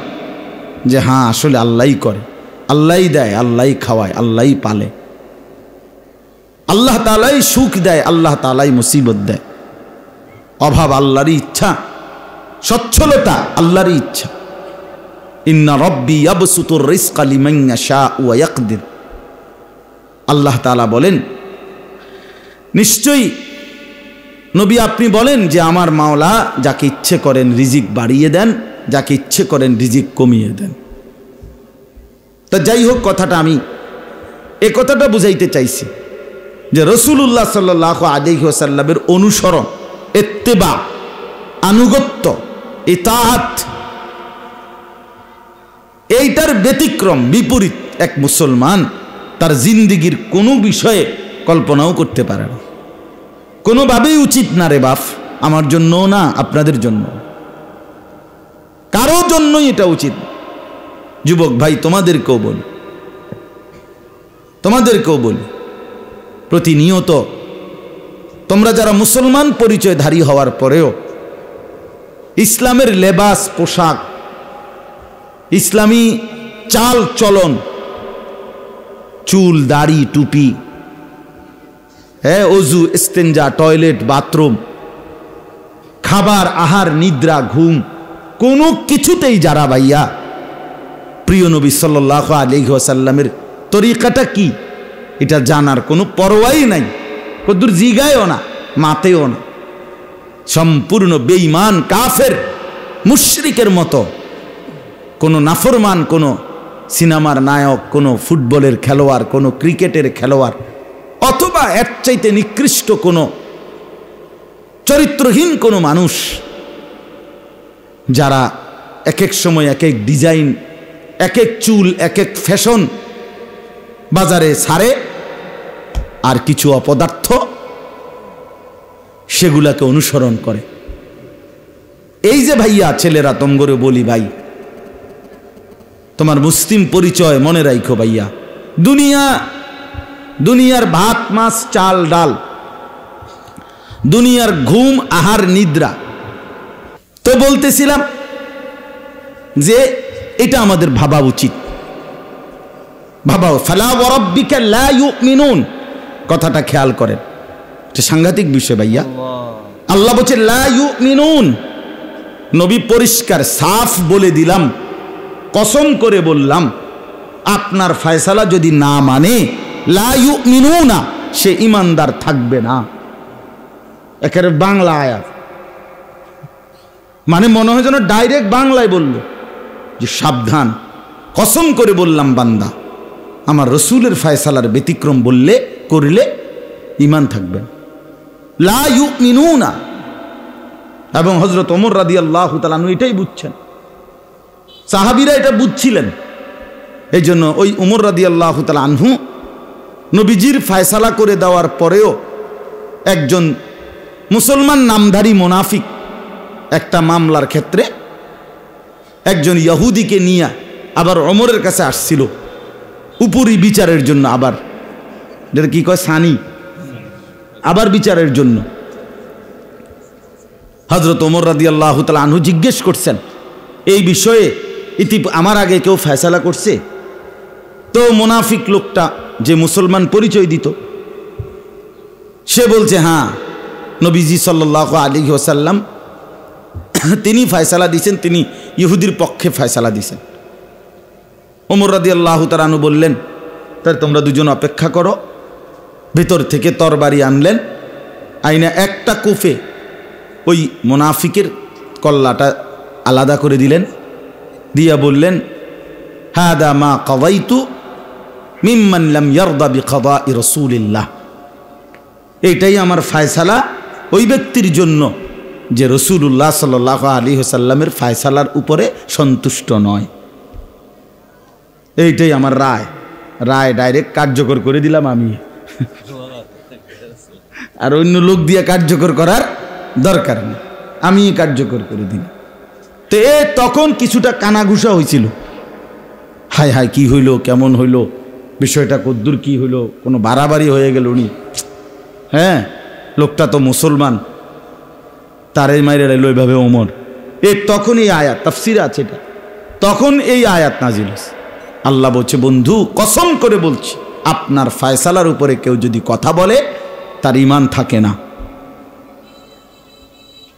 যে হ্যাঁ আসলে আল্লাহই করে, আল্লাহই দেয়, আল্লাহই খাওয়ায়, আল্লাহই পালে, আল্লাহ তাআলাই সুখ দেয়, আল্লাহ তাআলাই মুসিবত দেয়। অভাব আল্লাহরই ইচ্ছা, সচ্ছলতা আল্লাহরই ইচ্ছা। ইন্না রব্বি ইয়াবসুতুর রিজকা লিমান ইয়াশাউ ওয়া ইয়াকদির। আল্লাহ তাআলা বলেন, নিশ্চয়ই নবী আপনি বলেন যে আমার মাওলা যাকে ইচ্ছে করেন রিজিক বাড়িয়ে দেন, যাকে ইচ্ছে করেন রিজিক কমিয়ে দেন। তা যাই হোক, কথাটা আমি এ কথাটা বুঝাইতে চাইছি যে রাসূলুল্লাহ সাল্লাল্লাহু আলাইহি ওয়াসাল্লামের অনুসরণ, ইত্তেবা, আনুগত্য, ইতাআত, এইটার ব্যতিক্রম বিপরীত এক মুসলমান তার জিন্দিগির কোনো বিষয়ে কল্পনাও করতে পারে না। কোনোভাবেই উচিত না রে বাপ, আমার জন্য না, আপনাদের জন্য, কারো জন্যই এটা উচিত। যুবক ভাই, তোমাদেরকেও বলি, তোমাদেরকেও বলি, প্রতিনিয়ত তোমরা যারা মুসলমান পরিচয়ধারী হওয়ার পরেও ইসলামের লেবাস, পোশাক, ইসলামী চাল চলন, চুল, দাড়ি, টুপি, অজু, ইস্তেঞ্জা, টয়লেট, বাথরুম, খাবার, আহার, নিদ্রা, ঘুম, কোনো কিছুতেই যারা ভাইয়া প্রিয় নবী সাল্লাল্লাহু আলাইহি ওয়াসাল্লামের তরিকাটা কি এটা জানার কোনো পরোয়াই নাই, কদ্দুর জিগায়ও না, মাতেও না, সম্পূর্ণ বেঈমান, কাফের, মুশরিকের মতো, কোনো নাফরমান, কোনো সিনেমার নায়ক, কোনো ফুটবলের খেলোয়াড়, কোনো ক্রিকেটের খেলোয়াড়, অথবা এর চাইতে নিকৃষ্ট কোনো চরিত্রহীন কোনো মানুষ, যারা এক এক সময় এক এক ডিজাইন, এক এক চুল, এক এক ফ্যাশন বাজারে ছাড়ে, আর কিছু অপদার্থ সেগুলাকে অনুসরণ করে। এই যে ভাইয়া ছেলেরা, তোমগরে বলি ভাই, তোমার মুসলিম পরিচয় মনে রাখো ভাইয়া। দুনিয়ার ভাত, মাছ, চাল, ডাল, দুনিয়ার ঘুম, আহার, নিদ্রা, তো বলতেছিলাম যে এটা আমাদের ভাবা উচিত। ভাবাও, ফালা ওয়া রাব্বিকা লা ইউমিনুন, কথাটা খেয়াল করেন, এটা সাংঘাতিক বিষয় ভাইয়া। আল্লাহ বলছে লা ইউমিনুন, নবী পরিষ্কার সাফ বলে দিলাম, কসম করে বললাম, আপনার ফয়সালা যদি না মানে লা ইউমিনুনা, সে ইমানদার থাকবে না। একেবারে বাংলা আয়াত, মানে মনে হয় যেন ডাইরেক্ট বাংলায় বলল যে সাবধান, কসম করে বললাম বান্দা, আমার রসুলের ফয়সালার ব্যতিক্রম বললে করলে ঈমান থাকবে লা ইউমিনুনা। এবং হযরত ওমর রাদিয়াল্লাহু তাআলা আনহু এটাই বুঝছেন, সাহাবীরা এটা বুঝছিলেন। এই জন্য ওই ওমর রাদিয়াল্লাহু তাআলা আনহু নবীজির ফয়সালা করে দেওয়ার পরেও একজন মুসলমান নামধারী মুনাফিক একটা মামলার ক্ষেত্রে একজন ইহুদিকে নিয়ে আবার ওমরের কাছে আসছিল উপরি বিচারের জন্য, আবার যেটা কি কয় সানি, আবার বিচারের জন্য। হযরত ওমর রাদিয়াল্লাহু তাআলা আনহু জিজ্ঞেস করছেন, এই বিষয়ে আমার আগে কেউ ফয়সালা করছে? তো মুনাফিক লোকটা যে মুসলমান পরিচয় দিত, সে বলছে হ্যাঁ, নবীজি সাল্লাল্লাহু আলাইহি ওয়াসাল্লাম তিনি ফয়সালা দিয়েছেন, তিনি ইহুদির পক্ষে ফয়সালা দিয়েছেন। ওমর রাদিয়াল্লাহু তাআলা আনহু বললেন, তাই তোমরা দুজন অপেক্ষা করো। ভেতর থেকে তরবারি আনলেন, আইনা একটা কুফে ওই মুনাফিকের কল্লাটা আলাদা করে দিলেন, দিয়া বললেন হাদা মা কাদাইতু মিম্মান লাম ইয়ারদা বিকাদাই রাসূলিল্লাহ, এইটাই আমার ফায়সালা ওই ব্যক্তির জন্য যে রাসূলুল্লাহ সাল্লাল্লাহু আলাইহি ওয়াসাল্লামের ফায়সালার উপরে সন্তুষ্ট নয়। এইটাই আমার রায়, রায় ডাইরেক্ট কার্যকর করে দিলাম আমি, আর অন্য লোক দিয়ে কার্যকর করার দরকার নেই, আমি কার্যকর করে দিলাম। তো তখন কিছুটা কানাঘুষা হয়েছিল, হায় হায় কি হইল, কেমন হইল, বিষয়টা কদ্দুর কি হইল, কোনো বাড়াবাড়ি হয়ে গেল নি, হ্যাঁ লোকটা তো মুসলমান, তারে মাইরে রইল এইভাবে ওমর। তখন এই আয়াত তাফসিরে আছে এটা, তখন এই আয়াত নাজিল হয়েছে। আল্লাহ বলছে বন্ধু কসম করে বলছি, আপনার ফায়সালার উপরে কেউ যদি কথা বলে তার ঈমান থাকে না,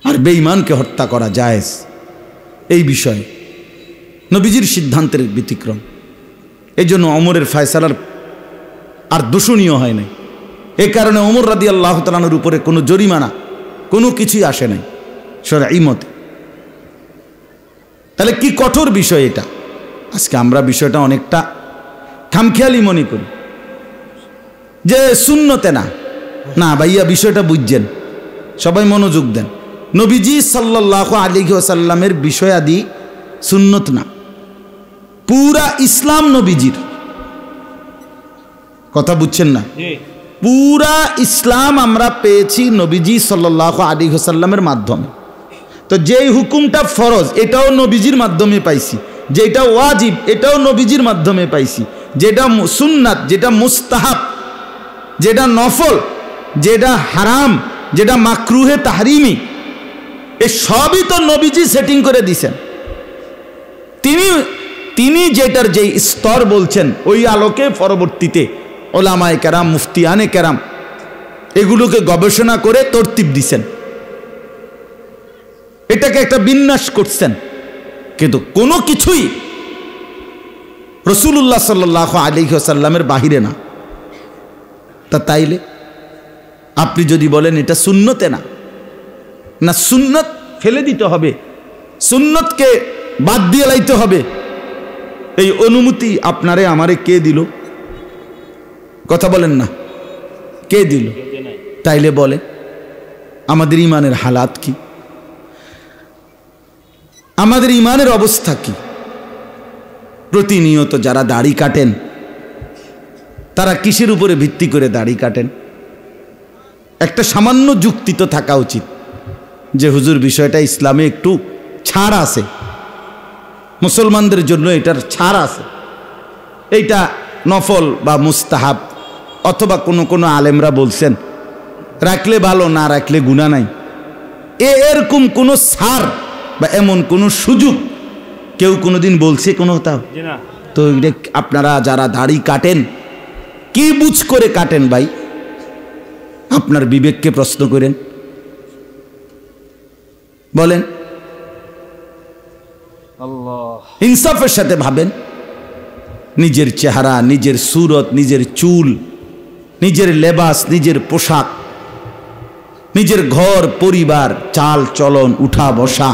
আর বেঈমানকে হত্যা করা জায়েজ। এই বিষয়ে নবীজির সিদ্ধান্তের ব্যতিক্রম, এই জন্য ওমরের ফায়সালার আর দূষণীয় হয় নাই। এই কারণে ওমর রাদিয়াল্লাহু তাআলার উপরে কোনো জরিমানা কোনো কিছুই আসে নাই শরঈ মতে। তাহলে কি কঠোর বিষয় এটা। আজকে আমরা বিষয়টা অনেকটা খামখেয়ালি মনে করি যে সুন্নতে না, না ভাইয়া বিষয়টা বুঝছেন, সবাই মনোযোগ দেন। নবীজি সাল্লাল্লাহু আলাইহি ওয়াসাল্লামের বিষয়াদি সুন্নত না, পুরা ইসলাম নবীজির, কথা বুঝছেন না? পুরা ইসলাম আমরা পেয়েছি নবীজি সাল্লাল্লাহু আলাইহি ওয়াসাল্লামের মাধ্যমে। তো যেই হুকুমটা ফরজ এটাও নবীজির মাধ্যমে পাইছি, যেটা ওয়াজিব এটাও নবীজির মাধ্যমে পাইছি, যেটা সুন্নাত, যেটা মুস্তাহাব, যেটা নফল, যেটা হারাম, যেটা মাকরুহে তাহরিমি, এ সবই তো নবীজি সেটিং করে দিছেন। তিনি যেটার যেই স্তর বলছেন ওই আলোকে পরবর্তীতে ওলামায়ে কেরাম, মুফতিয়ানে কেরাম এগুলোকে গবেষণা করে তরতিব দিছেন, এটাকে একটা বিন্যাস করছেন। কিন্তু কোনো কিছুই রাসূলুল্লাহ সাল্লাল্লাহু আলাইহি ওয়াসাল্লামের বাহিরে না। তা তাইলে আপনি যদি বলেন এটা সুন্নতে না, না সুন্নত ফেলে দিতে হবে, সুন্নতকে বাদ দিয়ে লাইতে হবে, এই অনুমতি আপনারে আমারে কে দিল? কথা বলেন না, কে দিল? তাইলে বলে আমাদের ইমানের হালাত কি, আমাদের ইমানের অবস্থা কি? প্রতিনিয়ত যারা দাড়ি কাটেন তারা কিসের উপরে ভিত্তি করে দাড়ি কাটেন? একটা সামান্য যুক্তি তো থাকা উচিত যে হুজুর বিষয়টা ইসলামে একটু ছাড় আছে, মুসলমানদের জন্য এটার ছাড় আছে, এইটা নফল বা মুস্তাহাব, অথবা কোনো আলেমরা বলছেন রাখলে ভালো, না রাখলে গুনাহ নাই, এরকম কোনো ছাড় বা এমন কোনো সুযোগ কেউ কোনোদিন বলছে কোনো? তো আপনারা যারা দাড়ি কাটেন কি বুঝ করে কাটেন ভাই? আপনার বিবেককে প্রশ্ন করেন, বলেন, ইনসাফের সাথে ভাবেন। নিজের চেহারা, নিজের সুরত, নিজের চুল, নিজের লেবাস, নিজের পোশাক, নিজের ঘর পরিবার, চাল চলন, উঠা বসা,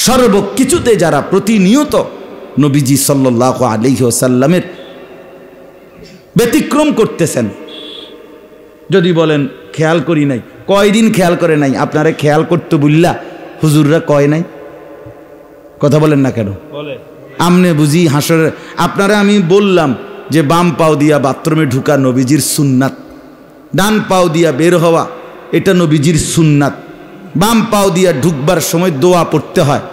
সর্বকিছুতে যারা প্রতিনিয়ত নবীজি সাল্লাল্লাহু আলাইহি ওয়াসাল্লামের ব্যতিক্রম করতেছেন, যদি বলেন খেয়াল করি নাই, কয়দিন খেয়াল করে নাই? আপনারা খেয়াল করতে বললা হুজুররা কয় নাই? কথা বলেন না কেন? আমনে বুঝি হাসরের আপনারা আমি বললাম যে বাম পাও দিয়া বাথরুমে ঢুকা নবীজির সুন্নাত, ডান পাও দিয়া বের হওয়া এটা নবীজির সুন্নাত, বাম পাও দিয়া ঢুকবার সময় দোয়া পড়তে হয়,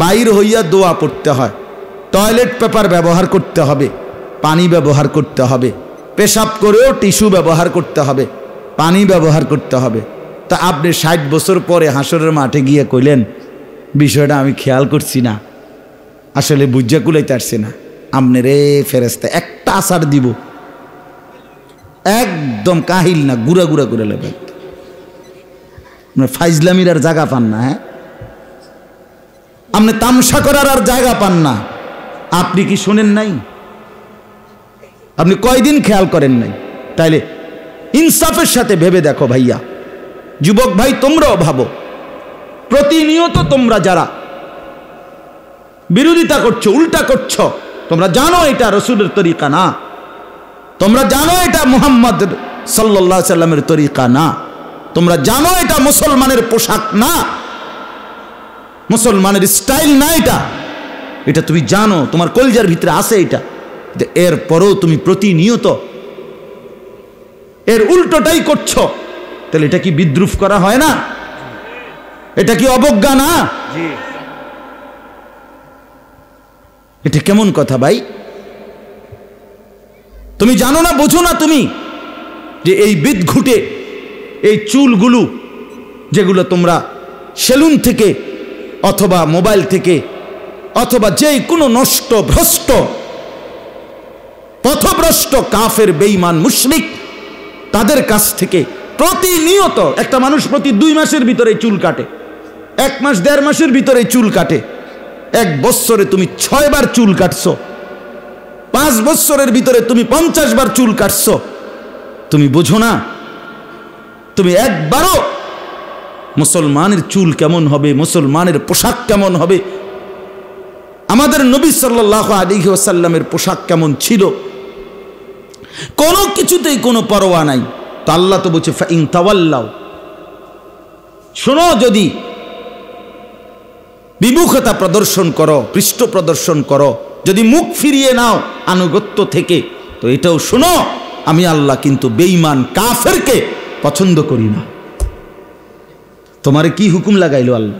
বাইর হইয়া দোয়া পড়তে হয়, টয়লেট পেপার ব্যবহার করতে হবে, পানি ব্যবহার করতে হবে, পেশাব করেও টিস্যু ব্যবহার করতে হবে, পানি ব্যবহার করতে হবে। তা আপনি 60 বছর পরে হাসরের মাঠে গিয়ে কইলেন বিষয়টা আমি খেয়াল করছি না, আসলে বুঝা কুলাইতে আসছে না। আমনে রে ফেরেস্তা একটা আসার দিব, একদম কাহিল না, গুড়া গুড়া করে লেবে, ফাইজলামির আর জায়গা পান না। হ্যাঁ, আপনি তামসা করার আর জায়গা পান না। আপনি কি শোনেন নাই? আপনি কয়দিন খেয়াল করেন নাই? তাইলে ইনসাফের সাথে ভেবে দেখো ভাইয়া, যুবক ভাই তোমরাও ভাবো, প্রতিনিয়ত তোমরা যারা বিরোধিতা করছো, উল্টা করছো, তোমরা জানো এটা রসুলের তরিকা না, তোমরা জানো এটা মুহাম্মদ সাল্লাল্লাহু আলাইহি সাল্লামের তরিকা না, তোমরা জানো এটা মুসলমানের পোশাক না, মুসলমানের স্টাইল না, এটা তুমি জানো, তোমার কলজার ভিতরে আছে এটা। এরপরও তুমি প্রতিনিয়ত এর উল্টোটাই করছো, তাহলে এটা কি বিদ্রুপ করা হয় না? এটা কি অবজ্ঞা না? এটা কেমন কথা ভাই? তুমি জানো না, বোঝো না তুমি যে এই বিদঘুটে এই চুলগুলো যেগুলো তোমরা সেলুন থেকে অথবা মোবাইল থেকে অথবা যে কোনো নষ্ট ভ্রষ্ট পথভ্রষ্ট কাফের বেঈমান মুশরিক তাদের কাছ থেকে প্রতিনিয়ত একটা মানুষ প্রতি 2 মাসের ভিতরে চুল কাটে, 1 মাস 1.5 মাসের ভিতরে চুল কাটে, 1 বছরে তুমি 6 বার চুল কাটছো, 5 বছরের ভিতরে তুমি 50 বার চুল কাটছো। তুমি বোঝো না? তুমি একবারও মুসলমানের চুল কেমন হবে, মুসলমানের পোশাক কেমন হবে, আমাদের নবী সাল্লাল্লাহু আলাইহি ওয়াসাল্লামের পোশাক কেমন ছিল, কোনো কিছুতেই কোনো পরোয়া নাই। তো আল্লাহ তো বলছে ফাইন তাওয়াল্লাও, শোনো, যদি বিমুখতা প্রদর্শন করো, পৃষ্ঠ প্রদর্শন করো, যদি মুখ ফিরিয়ে নাও আনুগত্য থেকে, তো এটাও শোনো, আমি আল্লাহ কিন্তু বেঈমান কাফেরকে পছন্দ করি না। তোমারে কি হুকুম লাগাইলো আল্লাহ?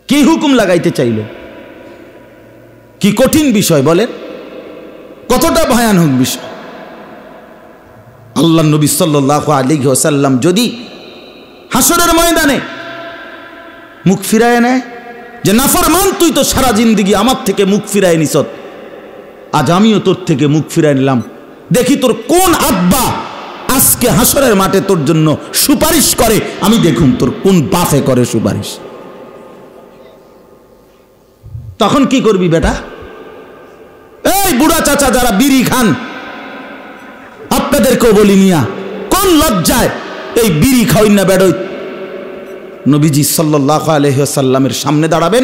কি হুকুম লাগাইতে চাইল? কি কঠিন বিষয় বলেন, কতটা ভয়ানক বিষয়। আল্লাহ নবী সাল্লাল্লাহু আলাইহি ওয়াসাল্লাম যদি হাসরের ময়দানে মুখ ফিরায় নেয় যে নাফরমান, তুই তো সারা জিন্দেগি আমার থেকে মুখ ফিরায় নিছ, আজ আমিও তোর থেকে মুখ ফিরায় নিলাম, দেখি তোর কোন আব্বা আজকে হাসরের মাঠে তোর জন্য সুপারিশ করে, আমি দেখুন তোর কোন বাপে করে সুপারিশ। তখন কি করবি বেটা? এই বুড়া চাচা যারা বিড়ি খান, আপনাদেরকেও বলি মিয়া, কোন লজ্জায় এই বিড়ি খাওয়াই না বেড়ই নবীজি সাল্লাল্লাহু আলাইহি ওয়াসাল্লামের সামনে দাঁড়াবেন?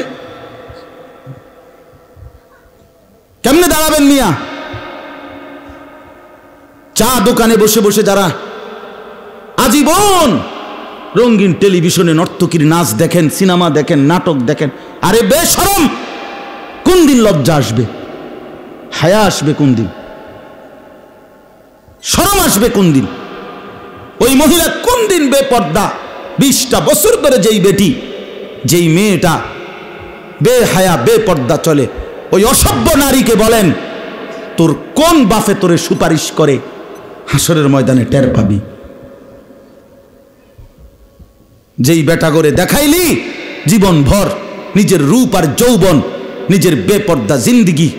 কেমনে দাঁড়াবেন মিয়া? চা দোকানে বসে বসে যারা আজীবন রঙিন টেলিভিশনে নর্তকীর নাচ দেখেন, সিনেমা দেখেন, নাটক দেখেন, আরে বেশরম, কোন দিন লজ্জা আসবে, হায়া আসবে কোন দিন, শরম আসবে কোন দিন? ওই মহিলা কোন দিন বেপর্দা, 20টা বছর ধরে যেই বেটি, যেই মেয়েটা বেহায়া বেপর্দা চলে, ওই অসভ্য নারীকে বলেন তোর কোন বাপে তোরে সুপারিশ করে? হাসরের ময়দানে টের পাবি। যেই বেটা করে দেখাইলি জীবন ভর নিজের রূপ আর যৌবন, নিজের বেপর্দা জিন্দিগি,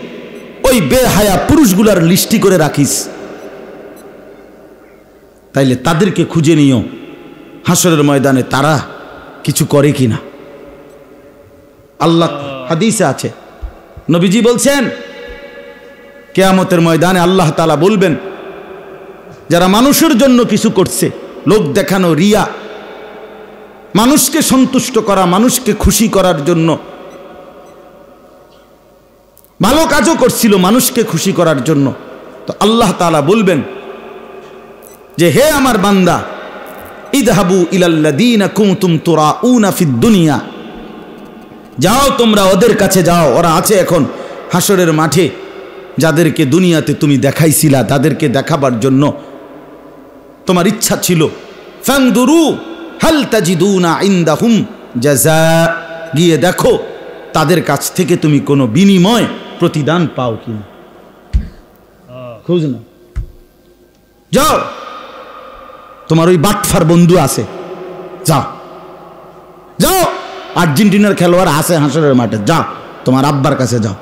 ওই বেহায়া পুরুষগুলার লিস্টি করে রাখিস, তাইলে তাদেরকে খুঁজে নিও হাসরের ময়দানে তারা কিছু করে কিনা। আল্লাহ হাদিসে আছে, নবীজি বলছেন কিয়ামতের ময়দানে আল্লাহ তাআলা বলবেন, যারা মানুষের জন্য কিছু করছে, লোক দেখানো, রিয়া, মানুষকে সন্তুষ্ট করা, মানুষকে খুশি করার জন্য ভালো কাজও করছিল মানুষকে খুশি করার জন্য, তো আল্লাহ তাআলা বলবেন যে হে আমার বান্দা, ইযহাবু ইলাল্লাযীনা কুনতুম তুরাউনা ফিদ দুনিয়া, যাও তোমরা ওদের কাছে যাও, ওরা আছে এখন হাসরের মাঠে, যাদেরকে দুনিয়াতে তুমি দেখাইছিলা, তাদেরকে দেখাবার জন্য তোমার ইচ্ছা ছিল। ফানদুরু হাল তাজিদুনা ইনদাহুম জাযা, গিয়ে দেখো তাদের কাছ থেকে তুমি কোনো বিনিময় প্রতিদান পাও কিনা, খোঁজ না। যাও, তোমার ওই বাটফার বন্ধু আছে, যাও যাও, আর্জেন্টিনার খেলোয়াড় আছে হাসরের মাঠে, যাও তোমার আব্বার কাছে যাও,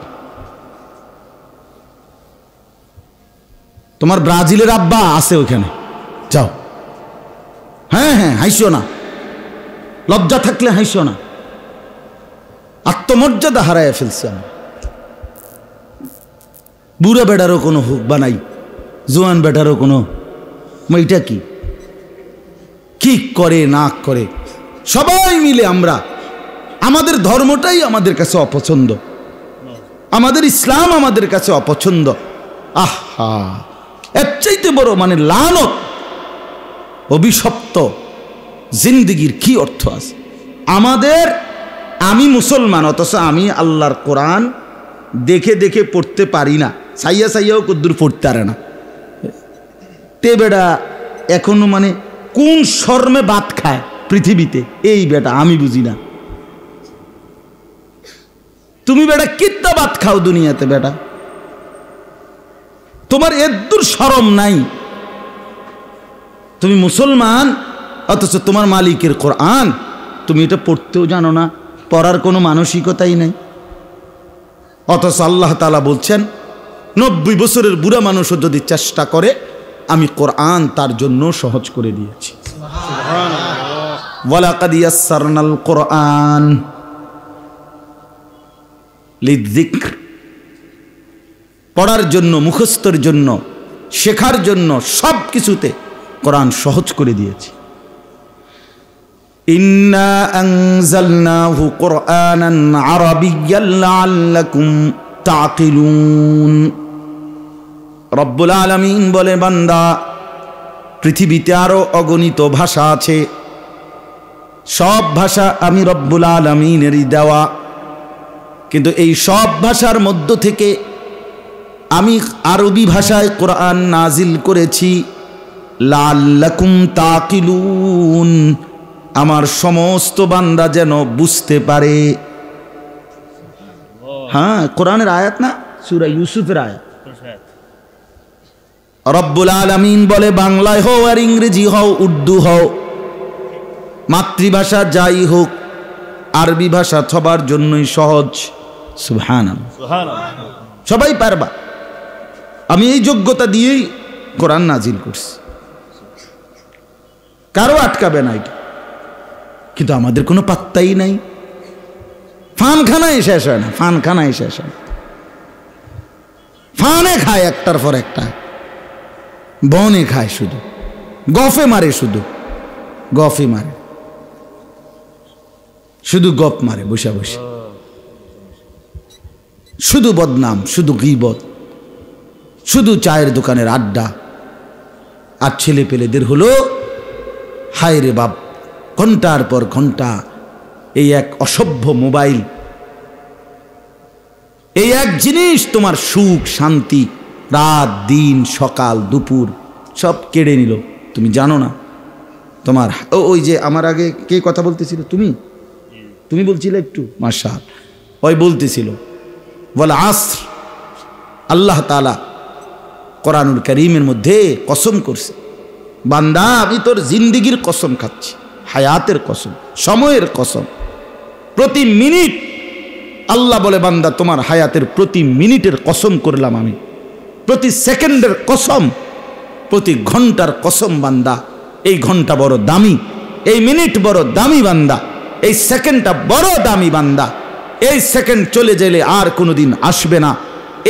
তোমার ব্রাজিলের আব্বা আছে ওইখানে, যাও। হ্যাঁ হ্যাঁ, হাসিও না, লজ্জা থাকলে হাসিও না, আত্মমর্যাদা হারায় ফেলছি আমরা। বুড়া বেটারও কোনো হুক বানাই, জোয়ান বেটারও কোনো, এটা কি করে না করে সবাই মিলে আমরা, আমাদের ধর্মটাই আমাদের কাছে অপছন্দ, আমাদের ইসলাম আমাদের কাছে অপছন্দ। আহা, এর চাইতে বড় মানে লানত, অভিশপ্ত জিন্দিগির কি অর্থ আছে আমাদের? আমি মুসলমান, অথচ আমি আল্লাহর কোরআন দেখে দেখে পড়তে পারি না, সাইয়া সাইয়াও কদ্দুর পড়তে পারে না। তে বেটা এখনো মানে কোন শর্মে ভাত খায় পৃথিবীতে, এই বেটা আমি বুঝি না। তুমি বেটা কিত্তা ভাত খাও দুনিয়াতে বেটা, তোমার এদ্দুর শরম নাই। তুমি মুসলমান অথচ তোমার মালিকের কোরআন তুমি এটা পড়তেও জানো না, পড়ার কোনো মানসিকতাই নাই। অথচ আল্লাহ তাআলা বলছেন 90 বছরের বুড়া মানুষও যদি চেষ্টা করে আমি কোরআন তার জন্য সহজ করে দিয়েছি। ওয়ালাকাদ ইয়াসসারনাল কোরআন লিযিকর, পড়ার জন্য, মুখস্থের জন্য, শেখার জন্য, সব কিছুতে কোরআন সহজ করে দিয়েছি। ইন্না আনজালনাহু কুরআনান আরাবিয়্যান লাআল্লাকুম তাকিলুন। রব্বুল আলামিন বলে, বান্দা পৃথিবীতে আরো অগণিত ভাষা আছে, সব ভাষা আমি রব্বুল আলামিনেরই দেওয়া, কিন্তু এই সব ভাষার মধ্য থেকে আমি আরবি ভাষায় কোরআন নাজিল করেছি লাআল্লাকুম তাকিলুন, আমার সমস্ত বান্দা যেন বুঝতে পারে। হ্যাঁ, কোরআনের আয়াত না, সূরা ইউসুফের আয়াত। রব্বুল আলামিন বলে, বাংলায় হও আর ইংরেজি হও, উর্দু হও, মাতৃভাষা যাই হোক, আরবি ভাষা সবার জন্যই সহজ। সুবহানাল্লাহ, সবাই পারবা। আমি এই যোগ্যতা দিয়েই কোরআন নাজিল করছি, কারো আটকাবে না এটা। কিন্তু আমাদের কোনো পাত্তাই নাই, ফানখানায় শেষ হয় না, ফানখানায় শেষ হয় না, ফানে খায় একটার পর একটা, বনে খায়, শুধু গফে মারে, শুধু গফে মারে, শুধু গপ মারে বসে বসে, শুধু বদনাম, শুধু গীবত, শুধু চায়ের দোকানের আড্ডা। আর ছেলে পেলেদের হলো হায় রে বাপ, ঘন্টার পর ঘন্টা এই এক অসভ্য মোবাইল, এই এক জিনিস তোমার সুখ শান্তি, রাত দিন সকাল দুপুর সব কেড়ে নিল। তুমি জানো না তোমার, ওই যে আমার আগে কে কথা বলতেছিল, তুমি বলছিলে একটু, মাশাআল্লাহ, ওই বলতেছিল ওয়াল আসর, আল্লাহ তাআলা কোরআনুল কারীমের মধ্যে কসম করছে, বান্দা আমি তোর জিন্দিগির কসম খাচ্ছি, হায়াতের কসম, সময়ের কসম, প্রতি মিনিট। আল্লাহ বলে, বান্দা তোমার হায়াতের প্রতি মিনিটের কসম করলাম আমি, প্রতি সেকেন্ডের কসম, প্রতি ঘন্টার কসম। বান্দা এই ঘন্টা বড় দামি, এই মিনিট বড় দামি বান্দা, এই সেকেন্ডটা বড় দামি বান্দা। এই সেকেন্ড চলে গেলে আর কোনোদিন আসবে না,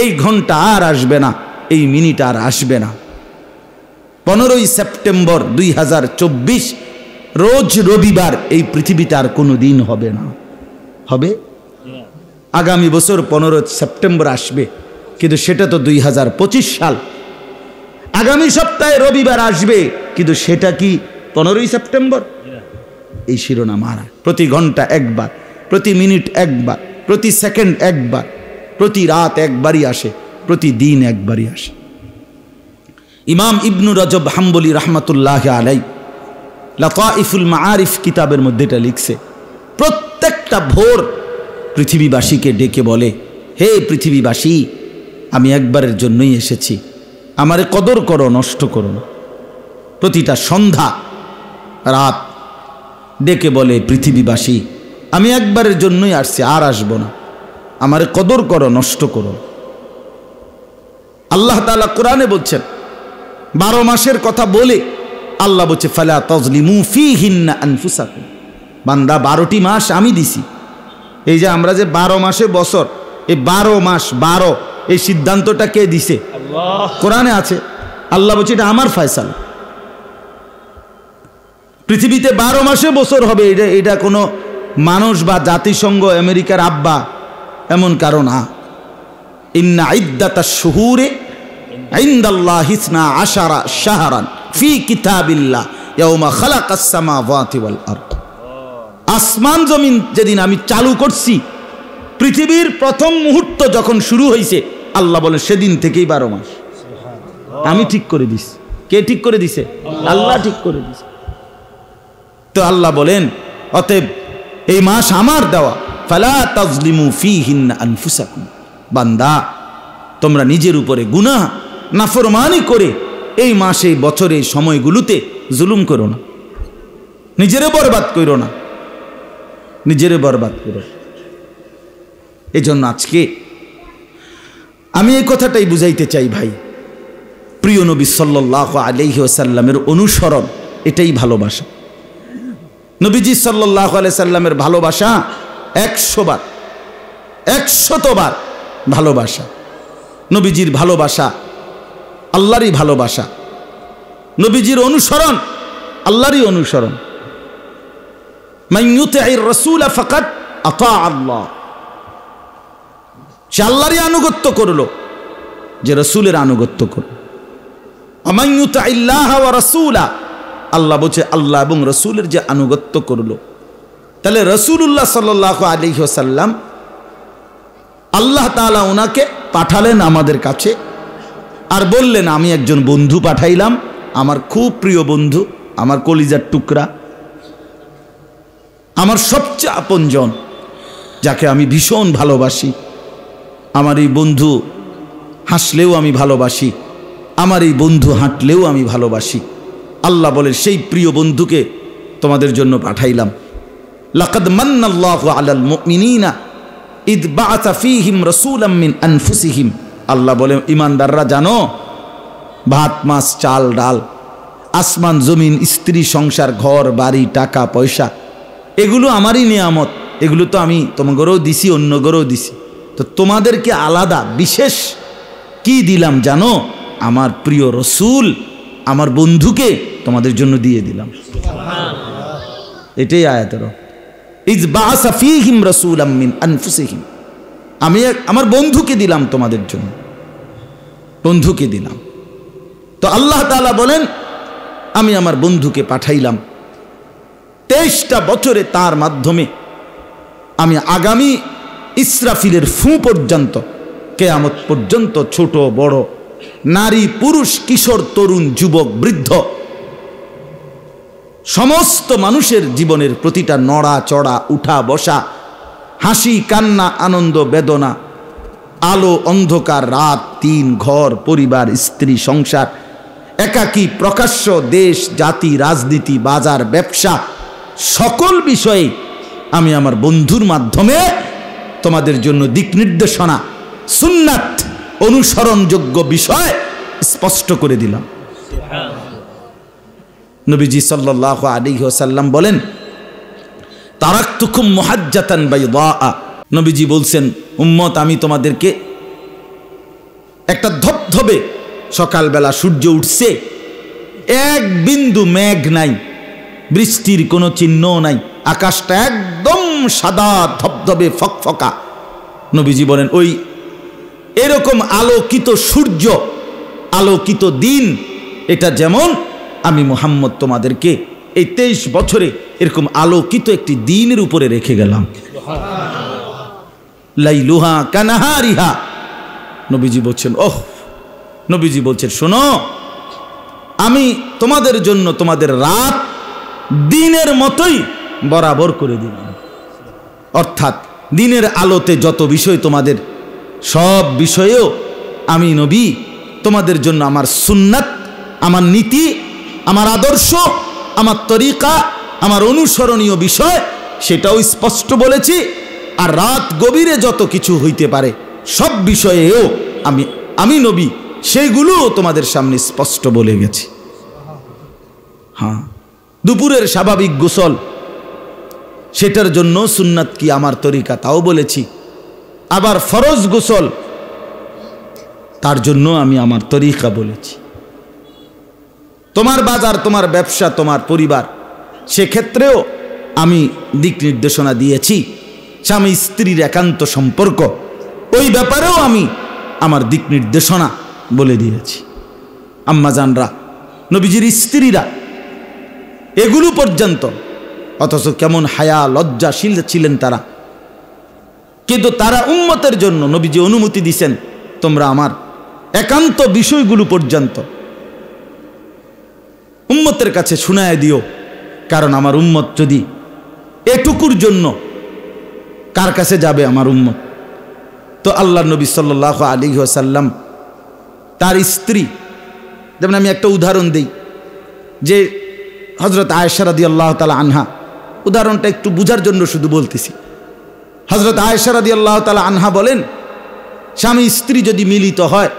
এই ঘন্টা আর আসবে না, এই মিনিট আর আসবে না। 15ই সেপ্টেম্বর 2024 রোজ রবিবার এই পৃথিবীতে আর কোনো দিন হবে না। হবে আগামী বছর 15 সেপ্টেম্বর আসবে, কিন্তু সেটা তো 2025 সাল। আগামী সপ্তাহে রবিবার আসবে, কিন্তু সেটা কি 15ই সেপ্টেম্বর? এই শিরোনাম মারা। প্রতি ঘন্টা একবার, প্রতি মিনিট একবার, প্রতি সেকেন্ড একবার, প্রতি রাত একবারই আসে, প্রতিদিন একবারই আসে। ইমাম ইবনু রজব হাম্বলি রহমাতুল্লাহ আলাইহি লাতাইফুল মাআরিফ কিতাবের মধ্যে এটা লিখছে, প্রত্যেকটা ভোর পৃথিবীবাসীকে ডেকে বলে, হে পৃথিবীবাসী, আমি একবারের জন্যই এসেছি, আমারে কদর করো, নষ্ট করো না। প্রতিটা সন্ধ্যা রাত ডেকে বলে, পৃথিবীবাসী আমি একবারের জন্যই আসছি, আর আসবো না, আমারে কদর করো, নষ্ট করো। আল্লাহ তাআলা কোরআনে বলছেন, 12 মাসের কথা বলে আল্লাহ বলছে, ফালা তাজলিমু ফীহিন্না আনফুসাকুম, বান্দা 12টি মাস আমি দিছি। এই যে আমরা যে 12 মাসে বছর, এই 12 মাস, 12 এই সিদ্ধান্তটা কে দিছে? আল্লাহ। কোরআনে আছে, আল্লাহ বলছে এটা আমার ফয়সালা। পৃথিবীতে 12 মাসে বছর হবে, এটা কোনো মানুষ বা জাতিসংঘ আমেরিকার আব্বা এমন কারণ না। ইন্না ইদ্দাতাশ শুহুরি ইনদাল্লাহি 12 শাহরান ফি কিতাবিল্লাহ ইয়াওমা খালাকাস সামাওয়াতি ওয়াল আরদ। আসমান জমিন যেদিন আমি চালু করছি, পৃথিবীর প্রথম মুহূর্ত যখন শুরু হয়েছে, আল্লাহ বলে সেদিন থেকেই 12 মাস আমি ঠিক করে দিছি। কে ঠিক করে দিছে? আল্লাহ ঠিক করে দিছে। তো আল্লাহ বলেন অতএব এই মাস আমার দেওয়া, ফালা তাজলিমু ফীহিন্না আনফুসাকুম, বান্দা তোমরা নিজের উপরে গুনাহ নাফরমানি করে এই মাসে বছরে সময়গুলোতে জুলুম করো না, নিজেরে বরবাদ করো না, নিজেরে বরবাদ করো। এই জন্য আজকে আমি এই কথাটাই বুঝাইতে চাই ভাই, প্রিয় নবী সাল্লাল্লাহু আলাইহি ওয়াসাল্লামের অনুসরণ এটাই ভালোবাসা। নবীজি সাল্লাল্লাহু আলাইহি সাল্লামের ভালোবাসা 100 বার 100 বার ভালোবাসা। নবীজির ভালোবাসা আল্লাহরই ভালোবাসা, নবীজির অনুসরণ আল্লাহরই অনুসরণ। মান ইউতি'র রাসূলা ফাকাদ আতা আল্লাহ, সে আল্লাহরই আনুগত্য করলো যে রাসূলের আনুগত্য করলো। মান ইউতি'ল্লাহ ওয়া রাসূলা, আল্লাহ বলছে আল্লাহ এবং রাসূলের যে আনুগত্য করলো। তাহলে রাসূলুল্লাহ সাল্লাল্লাহু আলাইহি ওয়াসাল্লাম, আল্লাহ তাআলা ওনাকে পাঠালেন আমাদের কাছে, আর বললেন আমি একজন বন্ধু পাঠাইলাম, আমার খুব প্রিয় বন্ধু, আমার কলিজার টুকরা, আমার সবচেয়ে আপনজন, যাকে আমি ভীষণ ভালোবাসি। আমার এই বন্ধু হাসলেও আমি ভালোবাসি, আমার এই বন্ধু হাঁটলেও আমি ভালোবাসি। আল্লাহ বলে সেই প্রিয় বন্ধুকে তোমাদের জন্য পাঠাইলাম। লাকাদ মান্নাল্লাহু আলাল মুমিনিনা ইদ বাআসা ফীহিম রাসূলাম মিন আনফুসিহিম। আল্লাহ বলে ঈমানদাররা জানো, ভাত মাছ চাল ডাল, আসমান জমিন, স্ত্রী সংসার, ঘর বাড়ি, টাকা পয়সা, এগুলো আমারই নিয়ামত, এগুলো তো আমি তোমাদেরও দিছি, অন্য গরেও দিছি। তো তোমাদেরকে আলাদা বিশেষ কি দিলাম জানো? আমার প্রিয় রসুল, আমার বন্ধুকে তোমাদের জন্য দিয়ে দিলাম। এটাই আয়াতের ইজ বাআসা ফীহিম রাসূলাম মিন আনফুসিহিম, আমি আমার বন্ধুকে দিলাম তোমাদের জন্য, বন্ধুকে দিলাম। তো আল্লাহ তাআলা বলেন আমি আমার বন্ধুকে পাঠাইলাম। 23টা বছরে তার মাধ্যমে আমি আগামী ইসরাফিলের ফু পর্যন্ত, কিয়ামত পর্যন্ত, ছোট বড়, নারী পুরুষ, কিশোর তরুণ যুবক বৃদ্ধ, সমস্ত মানুষের জীবনের প্রতিটা নড়া চড়া, উঠা বসা, হাসি কান্না, আনন্দ বেদনা, আলো অন্ধকার, রাত দিন, ঘর পরিবার, স্ত্রী সংসার, একাকী প্রকাশ্য, দেশ জাতি রাজনীতি বাজার ব্যবসা, সকল বিষয়ে আমি আমার বন্ধুর মাধ্যমে তোমাদের জন্য দিক নির্দেশনা, সুন্নাত, অনুসরণযোগ্য বিষয় স্পষ্ট করে দিলাম। নবীজি সাল্লাল্লাহু আলাইহি ওয়াসাল্লাম বলেন তারাকতুকুম মুহাজ্জাতান বাইদা, নবীজি বলছেন উম্মত আমি তোমাদেরকে একটা ধবধবে, সকালবেলা সূর্য উঠছে, এক বিন্দু মেঘ নাই, বৃষ্টির কোনো চিহ্ন নাই, আকাশটা একদম সাদা ধবধবে ফকফকা। নবীজি বলেন ওই এরকম আলোকিত সূর্য, আলোকিত দিন, এটা যেমন আমি মুহাম্মদ তোমাদেরকে এই 23 বছরে এরকম আলোকিত একটি দিনের উপরে রেখে গেলাম। লাইলুহা কানাহারিহা, নবীজি বলছেন ওহ, নবীজি বলছেন শোনো, আমি তোমাদের জন্য তোমাদের রাত দিনের মতোই বরাবর করে দিলাম। অর্থাৎ দিনের আলোতে যত বিষয় তোমাদের, সব বিষয়েও আমি নবী তোমাদের জন্য আমার সুন্নাত, আমার নীতি, আমার আদর্শ, আমার তরিকা, আমার অনুসরণীয় বিষয় সেটাও স্পষ্ট বলেছি। আর রাত গভীরে যত কিছু হইতে পারে সব বিষয়েও আমি নবী সেইগুলোও তোমাদের সামনে স্পষ্ট বলে গেছি। হ্যাঁ, দুপুরের স্বাভাবিক গোসল, সেটার জন্য সুন্নাত কি আমার তরিকা তাও বলেছি। আবার ফরজ গোসল, তার জন্য আমি আমার তরিকা বলেছি। তোমার বাজার, তোমার ব্যবসা, তোমার পরিবার, সেক্ষেত্রেও আমি দিক নির্দেশনা দিয়েছি। স্বামী স্ত্রীর একান্ত সম্পর্ক, ওই ব্যাপারেও আমি আমার দিক নির্দেশনা বলে দিয়েছি। আম্মাজানরা, নবীজির স্ত্রীরা এগুলো পর্যন্ত, অথচ কেমন হায়া লজ্জাশীল ছিলেন তারা, কিন্তু তারা উম্মতের জন্য নবীজি অনুমতি দিছেন, তোমরা আমার একান্ত বিষয়গুলো পর্যন্ত উম্মতের কাছে শুনায় দিও। কারণ আমার উম্মত যদি এটুকুর জন্য কার কাছে যাবে আমার উম্মত? তো আল্লাহর নবী সাল্লাল্লাহু আলাইহি ওয়াসাল্লাম তার স্ত্রী, যেমন আমি একটা উদাহরণ দেই, যে হযরত আয়েশা রাদিয়াল্লাহু তাআলা আনহা, উদাহরণটা একটু বুঝার জন্য শুধু বলতেছি। হযরত আয়েশা রাদিয়াল্লাহু তাআলা আনহা বলেন, স্বামী স্ত্রী যদি মিলিত হয়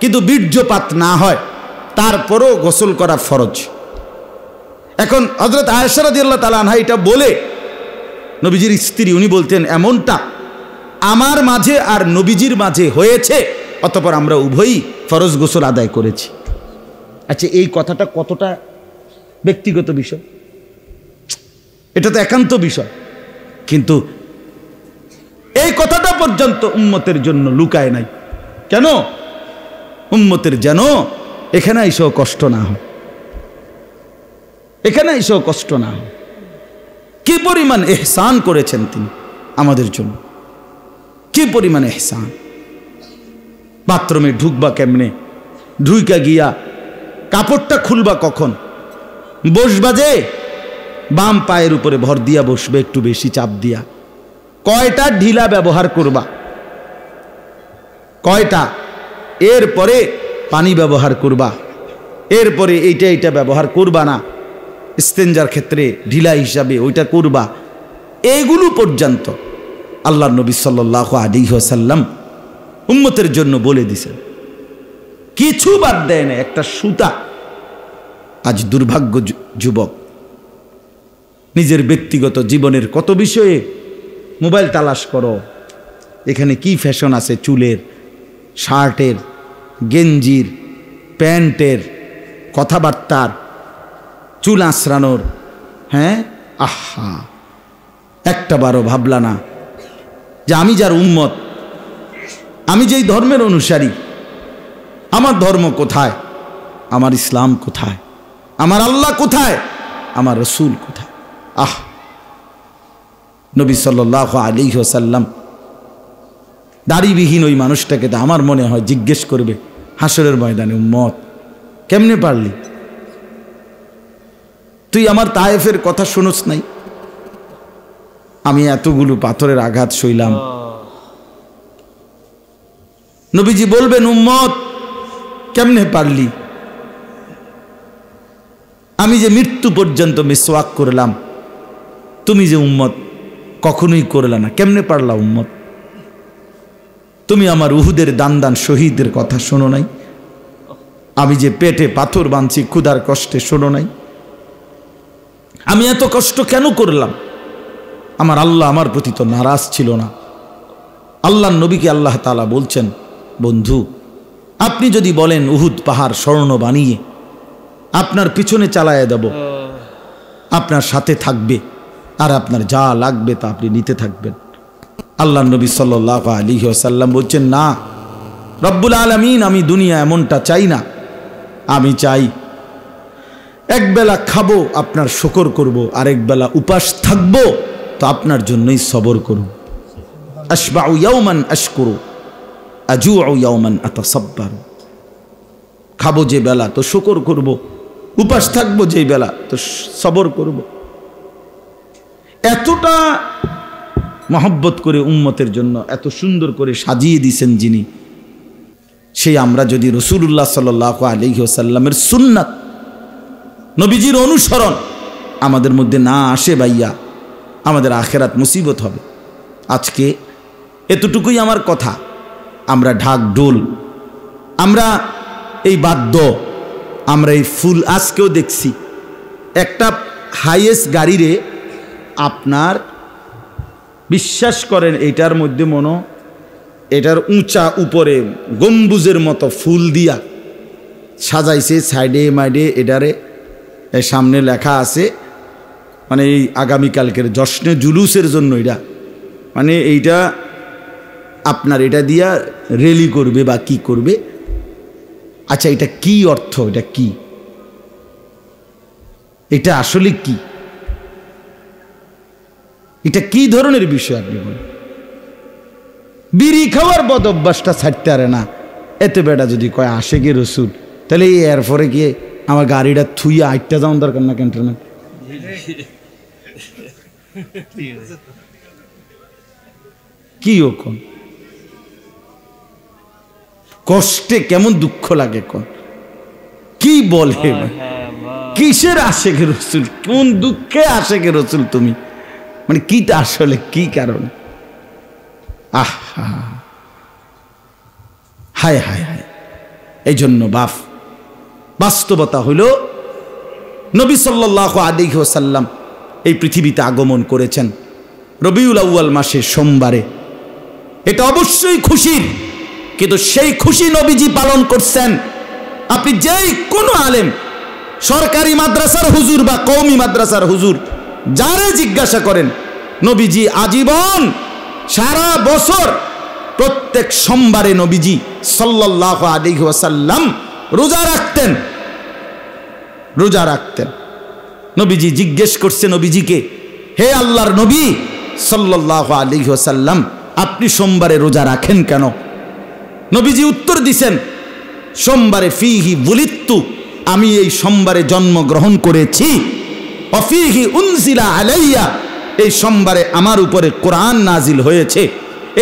কিন্তু বীর্যপাত না হয়, তারপরও গোসল করা ফরজ। এখন হযরত আয়েশা রাদিয়াল্লাহু তাআলা আনহা এটা বলে, নবীজির স্ত্রী, উনি বলতেন এমনটা আমার মাঝে আর নবীজির মাঝে হয়েছে, অতঃপর আমরা উভয়ই ফরজ গোসল আদায় করেছি। আচ্ছা, এই কথাটা কতটা ব্যক্তিগত বিষয়? এটা তো একান্ত বিষয়, কিন্তু এই কথাটা পর্যন্ত উম্মতের জন্য লুকায় নাই। কেন? উম্মতের যেন এখানে এসেও কষ্ট না হয়, এখানে এসেও কষ্ট না হয়। কি পরিমাণ ইহসান করেছেন তিনি আমাদের জন্য, কি পরিমাণ ইহসান। বাথরুমে ঢুকবা কেমনে, ঢুইকা গিয়া কাপড়টা খুলবা কখন, বসবা যে বাম পায়ের উপরে ভর দিয়া বসবে, একটু বেশি চাপ দিয়া, কয়টা ঢিলা ব্যবহার করবা, কয়টা, এরপরে পানি ব্যবহার করবা, এরপরে এইটা ব্যবহার করবা না, ইস্তেঞ্জার ক্ষেত্রে ঢিলা হিসাবে ওইটা করবা। এইগুলো পর্যন্ত আল্লাহর নবী সাল্লাল্লাহু আলাইহি ওয়াসাল্লাম উম্মতের জন্য বলে দিছেন, কিছু বাদ দেয় না, একটা সুতা। আজ দুর্ভাগ্য যুবক নিজের ব্যক্তিগত জীবনের কত বিষয়ে মোবাইল তালাশ করো, এখানে কি ফ্যাশন আছে, চুলের, শার্টের, গেঞ্জির, প্যান্টের, কথাবার্তার, চুল আঁচড়ানোর। হ্যাঁ, আহা, একটা বারও ভাবলা না যে আমি যার উম্মত, আমি যেই ধর্মের অনুসারী, আমার ধর্ম কোথায়, আমার ইসলাম কোথায়, আমার আল্লাহ কোথায়, আমার রসুল কোথায়? আহ, নবী সাল্লাল্লাহু আলাইহি ওয়াসাল্লাম দাড়িবিহীন ওই মানুষটাকে তো আমার মনে হয় জিজ্ঞেস করবে হাসরের ময়দানে, উম্মত কেমনে পারলি? তুই আমার তায়েফের কথা শুনোস নাই? আমি এতগুলো পাথরের আঘাত সইলাম। নবীজি বলবেন, উম্মত কেমনে পারলি? আমি যে মৃত্যু পর্যন্ত মিসওয়াক করলাম, তুমি যে উম্মত কখনোই করলা না, কেমনে পারলা উম্মত? তুমি আমার উহুদের দান শহীদের কথা শোনো নাই? আমি যে পেটে পাথর বাঁধছি ক্ষুধার কষ্টে, শোনো নাই? আমি এত কষ্ট কেন করলাম? আমার আল্লাহ আমার প্রতি তো নারাজ ছিল না। আল্লাহর নবীকে আল্লাহ তাআলা বলছেন, বন্ধু আপনি যদি বলেন উহুদ পাহাড় স্বর্ণ বানিয়ে আপনার পিছনে চালায় দেব, আপনার সাথে থাকবে, আর আপনার যা লাগবে তা আপনি নিতে থাকবেন। আল্লাহর নবী সাল্লাল্লাহু আলাইহি ওয়াসাল্লাম বলছেন, না রব্বুল আলামিন, আমি দুনিয়া এমনটা চাই না। আমি চাই একবেলা খাবো, আপনার শুকর করব, আরেক বেলা উপাস থাকবো, তো আপনার জন্যই সবর করব। আশবাউ ইয়াওমান আশকুরু, আজুউ ইয়াওমান আতাসাব্বারু। খাবো যে বেলা তো শুকর করব, উপাস থাকবো যে বেলা তো সবর করব। এতটা মহব্বত করে উম্মতের জন্য এত সুন্দর করে সাজিয়ে দিয়েছেন যিনি, সেই আমরা যদি রাসূলুল্লাহ সাল্লাল্লাহু আলাইহি ওয়াসাল্লামের সুন্নাত, নবীজির অনুসরণ আমাদের মধ্যে না আসে ভাইয়া, আমাদের আখেরাত মুসিবত হবে। আজকে এতটুকুই আমার কথা। আমরা ঢাক ঢোল, আমরা এই বাদ্য, আমরা এই ফুল, আজকেও দেখছি একটা হাইয়েস্ট গাড়িরে আপনার বিশ্বাস করেন এইটার মধ্যে এটার উঁচা উপরে গম্বুজের মতো ফুল দিয়া সাজাইছে, সাইডে মাইডে এটারে সামনে লেখা আছে, মানে এই আগামীকালকের জশ্নে জুলুসের জন্য এটা, মানে এইটা আপনার এটা দিয়া রেলি করবে বা কি করবে। আচ্ছা, এটা কি অর্থ? এটা কি? এটা আসলে কি? এটা কি ধরনের বিষয় আপনি বলেন? বিড়ি খাওয়ার বদ অভ্যাসটা ছাড়তে পারে না, এতে বেটা যদি কয় আশেকে রসুল, তাহলে এরপরে গিয়ে আমার গাড়িটা থুইয়া আটটা যাওয়ার দরকার না ক্যান্টনমেন্ট? কি ওখন কষ্টে কেমন দুঃখ লাগে, কোন কি বলে, কিসের আশেকে রসুল, কোন দুঃখে আশেকে রসুল তুমি, মানে কিটা আসলে কি কারণ? আহা, হায় হায় হায়। এই জন্য বাস্তবতা হইল নবী সাল্লাল্লাহু আলাইহি ওয়াসাল্লাম এই পৃথিবীতে আগমন করেছেন রবিউল আউয়াল মাসের সোমবারে। এটা অবশ্যই খুশির, কিন্তু সেই খুশি নবীজি পালন করছেন। আপনি যেই কোনো আলেম, সরকারি মাদ্রাসার হুজুর বা কওমি মাদ্রাসার হুজুর, যারে জিজ্ঞাসা করেন, নবীজি আজীবন সারা বছর প্রত্যেক সোমবারে নবীজি সাল্লাল্লাহু আলাইহি ওয়াসাল্লাম রোজা রাখতেন, রোজা রাখতেন। নবীজি জিজ্ঞেস করছে নবীজিকে, হে আল্লাহর নবী সাল্লাল্লাহু আলাইহি ওয়াসাল্লাম, আপনি সোমবারে রোজা রাখেন কেন? নবীজি উত্তর দিছেন, সোমবারে ফিহি বুলিত্তু, আমি এই সোমবারে জন্মগ্রহণ করেছি, অফিহি উনজিলা আলাইয়া, এই সোমবারে আমার উপরে কোরআন নাজিল হয়েছে,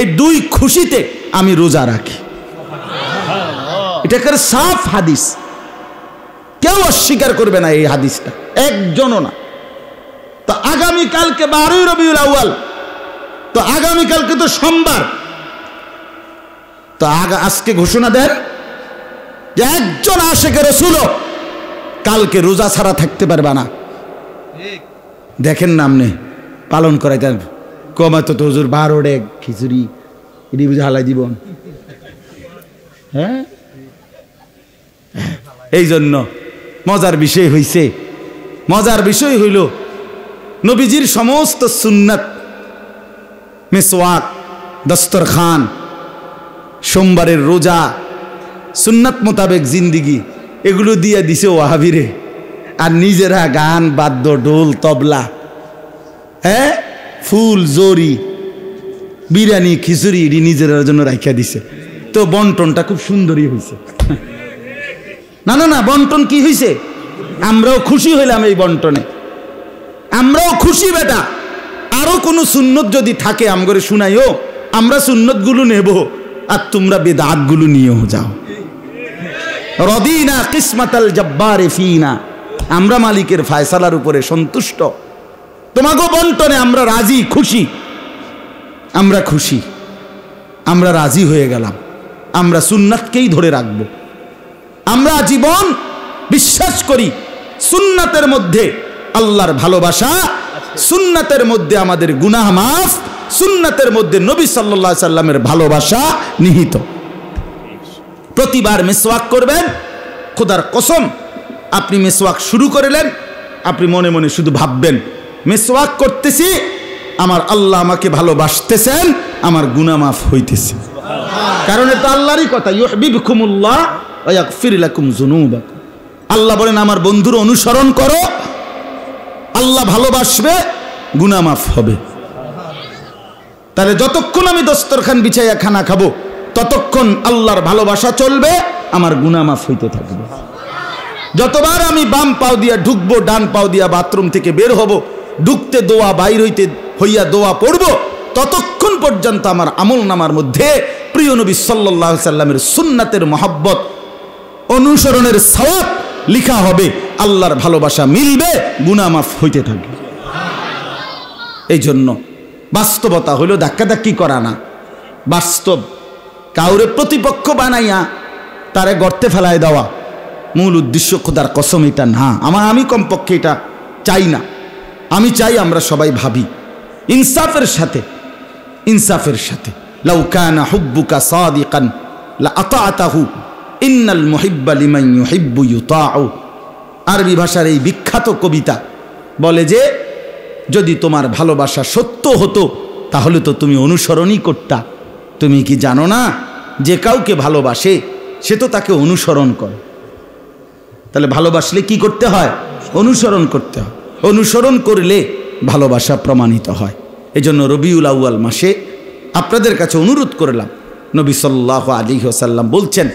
এই দুই খুশিতে আমি রোজা রাখি। এটা একটা সাফ হাদিস, কেউ অস্বীকার করবে না এই হাদিসটা, একজনও না। তো আগামীকালকে 12 রবিউল আউয়াল, তো আগামীকালকে তো সোমবার, তো আজকে ঘোষণা দেন যে একজন আশেকে রাসূল কালকে রোজা ছাড়া থাকতে পারবে না। দেখেন না আপনি পালন করাই দেন, কমা তো হুজুর 12 ডেক খিচুড়ি এটি বুঝে হালাই দিব। হ্যাঁ, এই জন্য মজার বিষয় হইছে, মজার বিষয় হইল নবীজির সমস্ত সুন্নাত, মিসওয়াক, দস্তরখান, সোমবারের রোজা, সুন্নাত মোতাবেক জিন্দিগি, এগুলো দিয়ে দিছে ওয়াহাবিরে, আর নিজেরা গান, বাদ্য, ঢোল, তবলা, হ্যাঁ, ফুল, জরি, বিরিয়ানি, খিচুড়ি এটি নিজের জন্য রাখিয়া দিছে। তো বন্টনটা খুব সুন্দরই হয়েছে। না না না, বন্টন কি হয়েছে? আমরাও খুশি হইলাম এই বন্টনে, আমরাও খুশি বেটা। আরো কোনো সুন্নত যদি থাকে আমগরে শুনাইও, আমরা সুন্নতগুলো নেব, আর তোমরা বেদাতগুলো নিয়েও যাও। রদিনা কিসমাতাল জব্বারে ফিনা, আমরা মালিকের ফয়সালার উপরে সন্তুষ্ট, তোমাকে বন্টনে আমরা রাজি, খুশি, আমরা খুশি, আমরা রাজি হয়ে গেলাম, আমরা সুন্নাতকেই ধরে রাখবো। আমরা জীবন বিশ্বাস করি সুন্নাতের মধ্যে আল্লাহর ভালোবাসা, সুন্নাতের মধ্যে আমাদের গুনাহ মাফ, সুন্নাতের মধ্যে নবী সাল্লাল্লাহু আলাইহি সাল্লামের ভালোবাসা নিহিত। প্রতিবার মিসওয়াক করবেন, খোদার কসম আপনি মিসওয়াক শুরু করলেন, আপনি মনে মনে শুধু ভাববেন, মিসওয়াক করতেছি, আমার আল্লাহ আমাকে ভালোবাসতেছেন, আমার গুনাহ মাফ হইতেছে। কারণ এটা আল্লাহরই কথা, ইউহিব্বুকুমুল্লাহ ওয়া ইয়াগফির লাকুম যুনুবাকুম। আল্লাহ বলেন আমার বন্ধুর অনুসরণ করো, আল্লাহ ভালোবাসবে, গুনাহ মাফ হবে। তাহলে যতক্ষণ আমি দস্তরখান বিছাইয়া খানা খাবো, ততক্ষণ আল্লাহর ভালোবাসা চলবে, আমার গুনাহ মাফ হইতে থাকবে। যতবার আমি বাম পাও দিয়া ঢুকবো, ডান পাও দিয়া বাথরুম থেকে বের হব, ঢুকতে দোয়া, বাইর হইতে হইয়া দোয়া পড়বো, ততক্ষণ পর্যন্ত আমার আমল নামার মধ্যে প্রিয় নবী সাল্লাল্লাহু আলাইহি সাল্লামের সুন্নাতের মহব্বত, অনুসরণের সওয়াব লিখা হবে, আল্লাহর ভালোবাসা মিলবে, গুনাহ মাফ হইতে থাকবে। এই জন্য বাস্তবতা হইল ধাক্কাধাক্কি করা না, বাস্তব কাউরে প্রতিপক্ষ বানাইয়া তারে গর্তে ফেলায় দেওয়া মূল উদ্দেশ্য খোদার কসম এটা না। আমি কমপক্ষে এটা চাই না। আমি চাই আমরা সবাই ভাবি ইনসাফের সাথে, ইনসাফের সাথে লাউ কানা হুব্বুকা সাদিকান লা আতাআতাহু ইন্নাল মুহিব্বা লিমান ইউহিব্বু ইউতাউ। আরবি ভাষার এই বিখ্যাত কবিতা বলে যে যদি তোমার ভালোবাসা সত্য হতো তাহলে তো তুমি অনুসরণই করতা। তুমি কি জানো না যে কাউকে ভালোবাসে সে তো তাকে অনুসরণ করে। তাহলে ভালোবাসলে কি করতে হয়? অনুসরণ করতে হয়। অনুসরণ করলে ভালোবাসা প্রমাণিত হয়। এজন্য রবিউল আউয়াল মাসে আপনাদের কাছে অনুরোধ করলাম, নবী সাল্লাল্লাহু আলাইহি ওয়াসাল্লাম বলছেন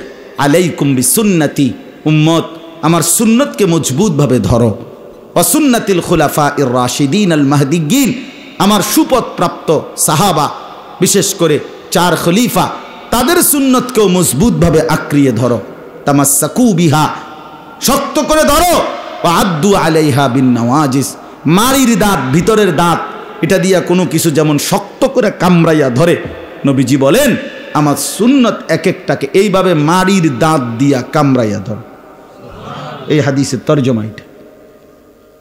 আলাইকুম বিসুন্নতি, উম্মত আমার সুন্নতকে মজবুতভাবে ধরো, ওয়া সুন্নাতিল খুলাফাইর রাশিদিন আল মাহদিয়্যিন, আমার সুপথ প্রাপ্ত সাহাবা বিশেষ করে 4 খলিফা তাদের সুন্নতকেও মজবুতভাবে আঁকড়িয়ে ধরো। তামাসসাকু বিহা, শক্ত করে ধরো, ওয়া আদ্দু আলাইহা বিন নওয়াজিস, মারির দাঁত, ভিতরের দাঁত, এটা দিয়া কোনো কিছু যেমন শক্ত করে কামড়াইয়া ধরে, নবীজি বলেন আমার সুন্নত এক একটাকে এইভাবে মারির দাঁত দিয়া কামড়াইয়া ধরো। এই হাদিসের তরজমা এটা।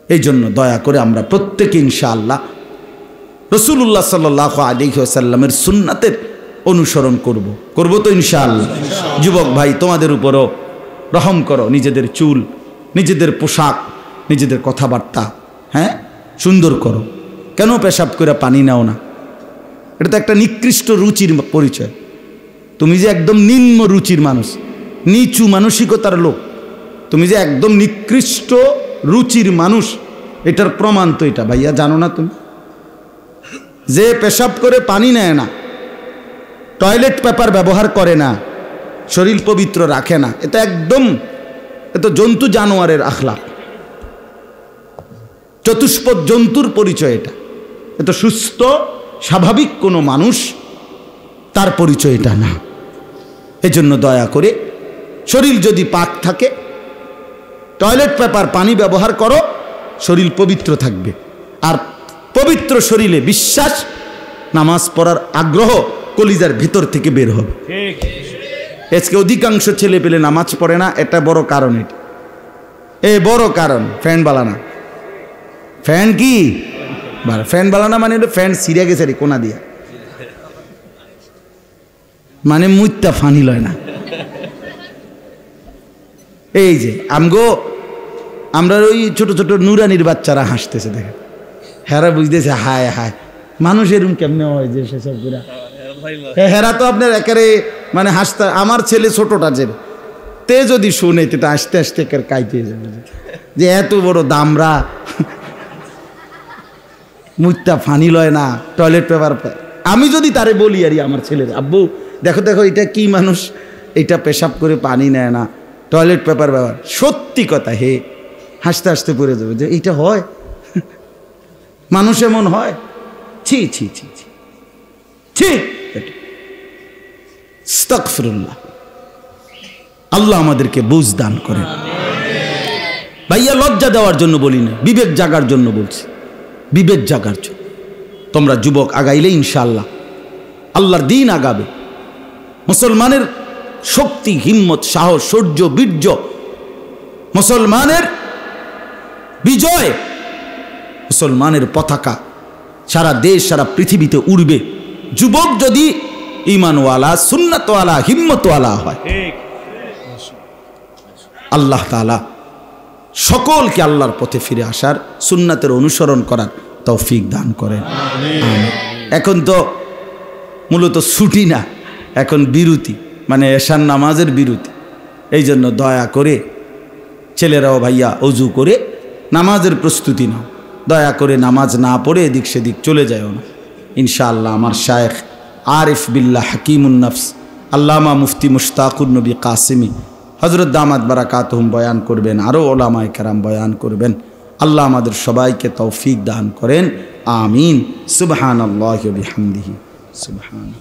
এই জন্য দয়া করে আমরা প্রত্যেকে ইনশাআল্লাহ রাসূলুল্লাহ সাল্লাল্লাহু আলাইহি ওয়াসাল্লামের সুন্নাতের অনুসরণ করব তো ইনশাআল্লাহ। যুবক ভাই তোমাদের উপরও রহম করো, নিজেদের চুল, নিজেদের পোশাক, নিজেদের কথাবার্তা সুন্দর করো। কেন পেশাব করে পানি নাও না? এটা তো একটা নিকৃষ্ট রুচির পরিচয়। তুমি যে একদম নিম্ন রুচির মানুষ, নিচু মানসিকতার লোক, তুমি যে একদম নিকৃষ্ট রুচির মানুষ, এটার প্রমাণ তো এটা। ভাইয়া জানো না তুমি? যে পেশাব করে পানি নেয় না, টয়লেট পেপার ব্যবহার করে না, শরীর পবিত্র রাখে না, এটা একদম এত জন্তু জানোয়ারের আখলাক, চতুষ্পদ জন্তুর পরিচয় এটা। এত সুস্থ স্বাভাবিক কোনো মানুষ তার পরিচয় এটা না। এজন্য দয়া করে শরীর যদি পাক থাকে, টয়লেট পেপার পানি ব্যবহার করো, শরীর পবিত্র থাকবে। আর পবিত্র শরীরে বিশ্বাস, নামাজ পড়ার আগ্রহ কলিজার ভিতর থেকে বের হবে। আজকে অধিকাংশ ছেলে পেলে নামাজ পড়ে না, এটা বড় কারণ। এটা বড় কারণ ফ্যান বালানা। ফ্যান কি ফ্যান বালানা মানে ফ্যান সিরিয়া গেছে রে কোনা দিয়া, মানে মুইতা ফানি লয় না। এই যে আমরা ওই ছোট ছোট নুরানির বাচ্চারা হাসতেছে, দেখে হেরা বুঝতেছে হায় হায় মানুষ এরকম কেমনে হয় যে সেসব পুরা হেরা তো আপনার একেবারে মানে হাসতে। আমার ছেলে ছোটটা যে তে যদি শুনে তে আসতে আসতে কাইতে যাবে যে এত বড় দামরা মুইতা ফানি লয় না, টয়লেট পেপার। আমি যদি তারে বলি আর আমার ছেলের, আব্বু দেখো দেখো এটা কি মানুষ, এটা পেশাব করে পানি নেয় না, টয়লেট পেপার ব্যবহার, সত্যি কথা হে হাসতে হাসতে পড়ে যাবে যে এইটা হয়, মানুষ এমন হয়। ছি ছি ছি ছি ছি, আস্তাগফিরুল্লাহ। আল্লাহ আমাদেরকে বুঝ দান করেন। ভাইয়া লজ্জা দেওয়ার জন্য বলি না, বিবেক জাগার জন্য বলছি, বিবেক জাগার জন্য। তোমরা যুবক আগাইলে ইনশাআল্লাহ আল্লাহর দ্বীন আগাবে। মুসলমানের শক্তি, হিম্মত, সাহস, শৌর্য, বীর্য, মুসলমানের বিজয়, মুসলমানের পতাকা সারা দেশ সারা পৃথিবীতে উড়বে যুবক যদি ঈমানওয়ালা, সুন্নাতওয়ালা, হিম্মতওয়ালা হয়। আল্লাহ তাআলা সকলকে আল্লাহর পথে ফিরে আসার, সুন্নাতের অনুসরণ করার তৌফিক দান করেন। এখন তো মূলত ছুটি না, এখন বিরতি, মানে এশার নামাজের বিরতি। এই জন্য দয়া করে ছেলেরাও ভাইয়া অজু করে নামাজের প্রস্তুতি নাও। দয়া করে নামাজ না পড়ে এদিক সেদিক চলে যাও না। ইনশাআল্লাহ আমার শায়েখ আরিফ বিল্লাহ হাকিমুন নফস আল্লামা মুফতি মুশতাকুর নবী কাসিমি হযরত দামাত বারাকাতুহুম বয়ান করবেন, আরও ওলামায়ে কেরাম বয়ান করবেন। আল্লাহ আমাদের সবাইকে তৌফিক দান করেন, আমিন। সুবহানাল্লাহি ওয়া বিহামদিহি, সুবহানাল্লাহ।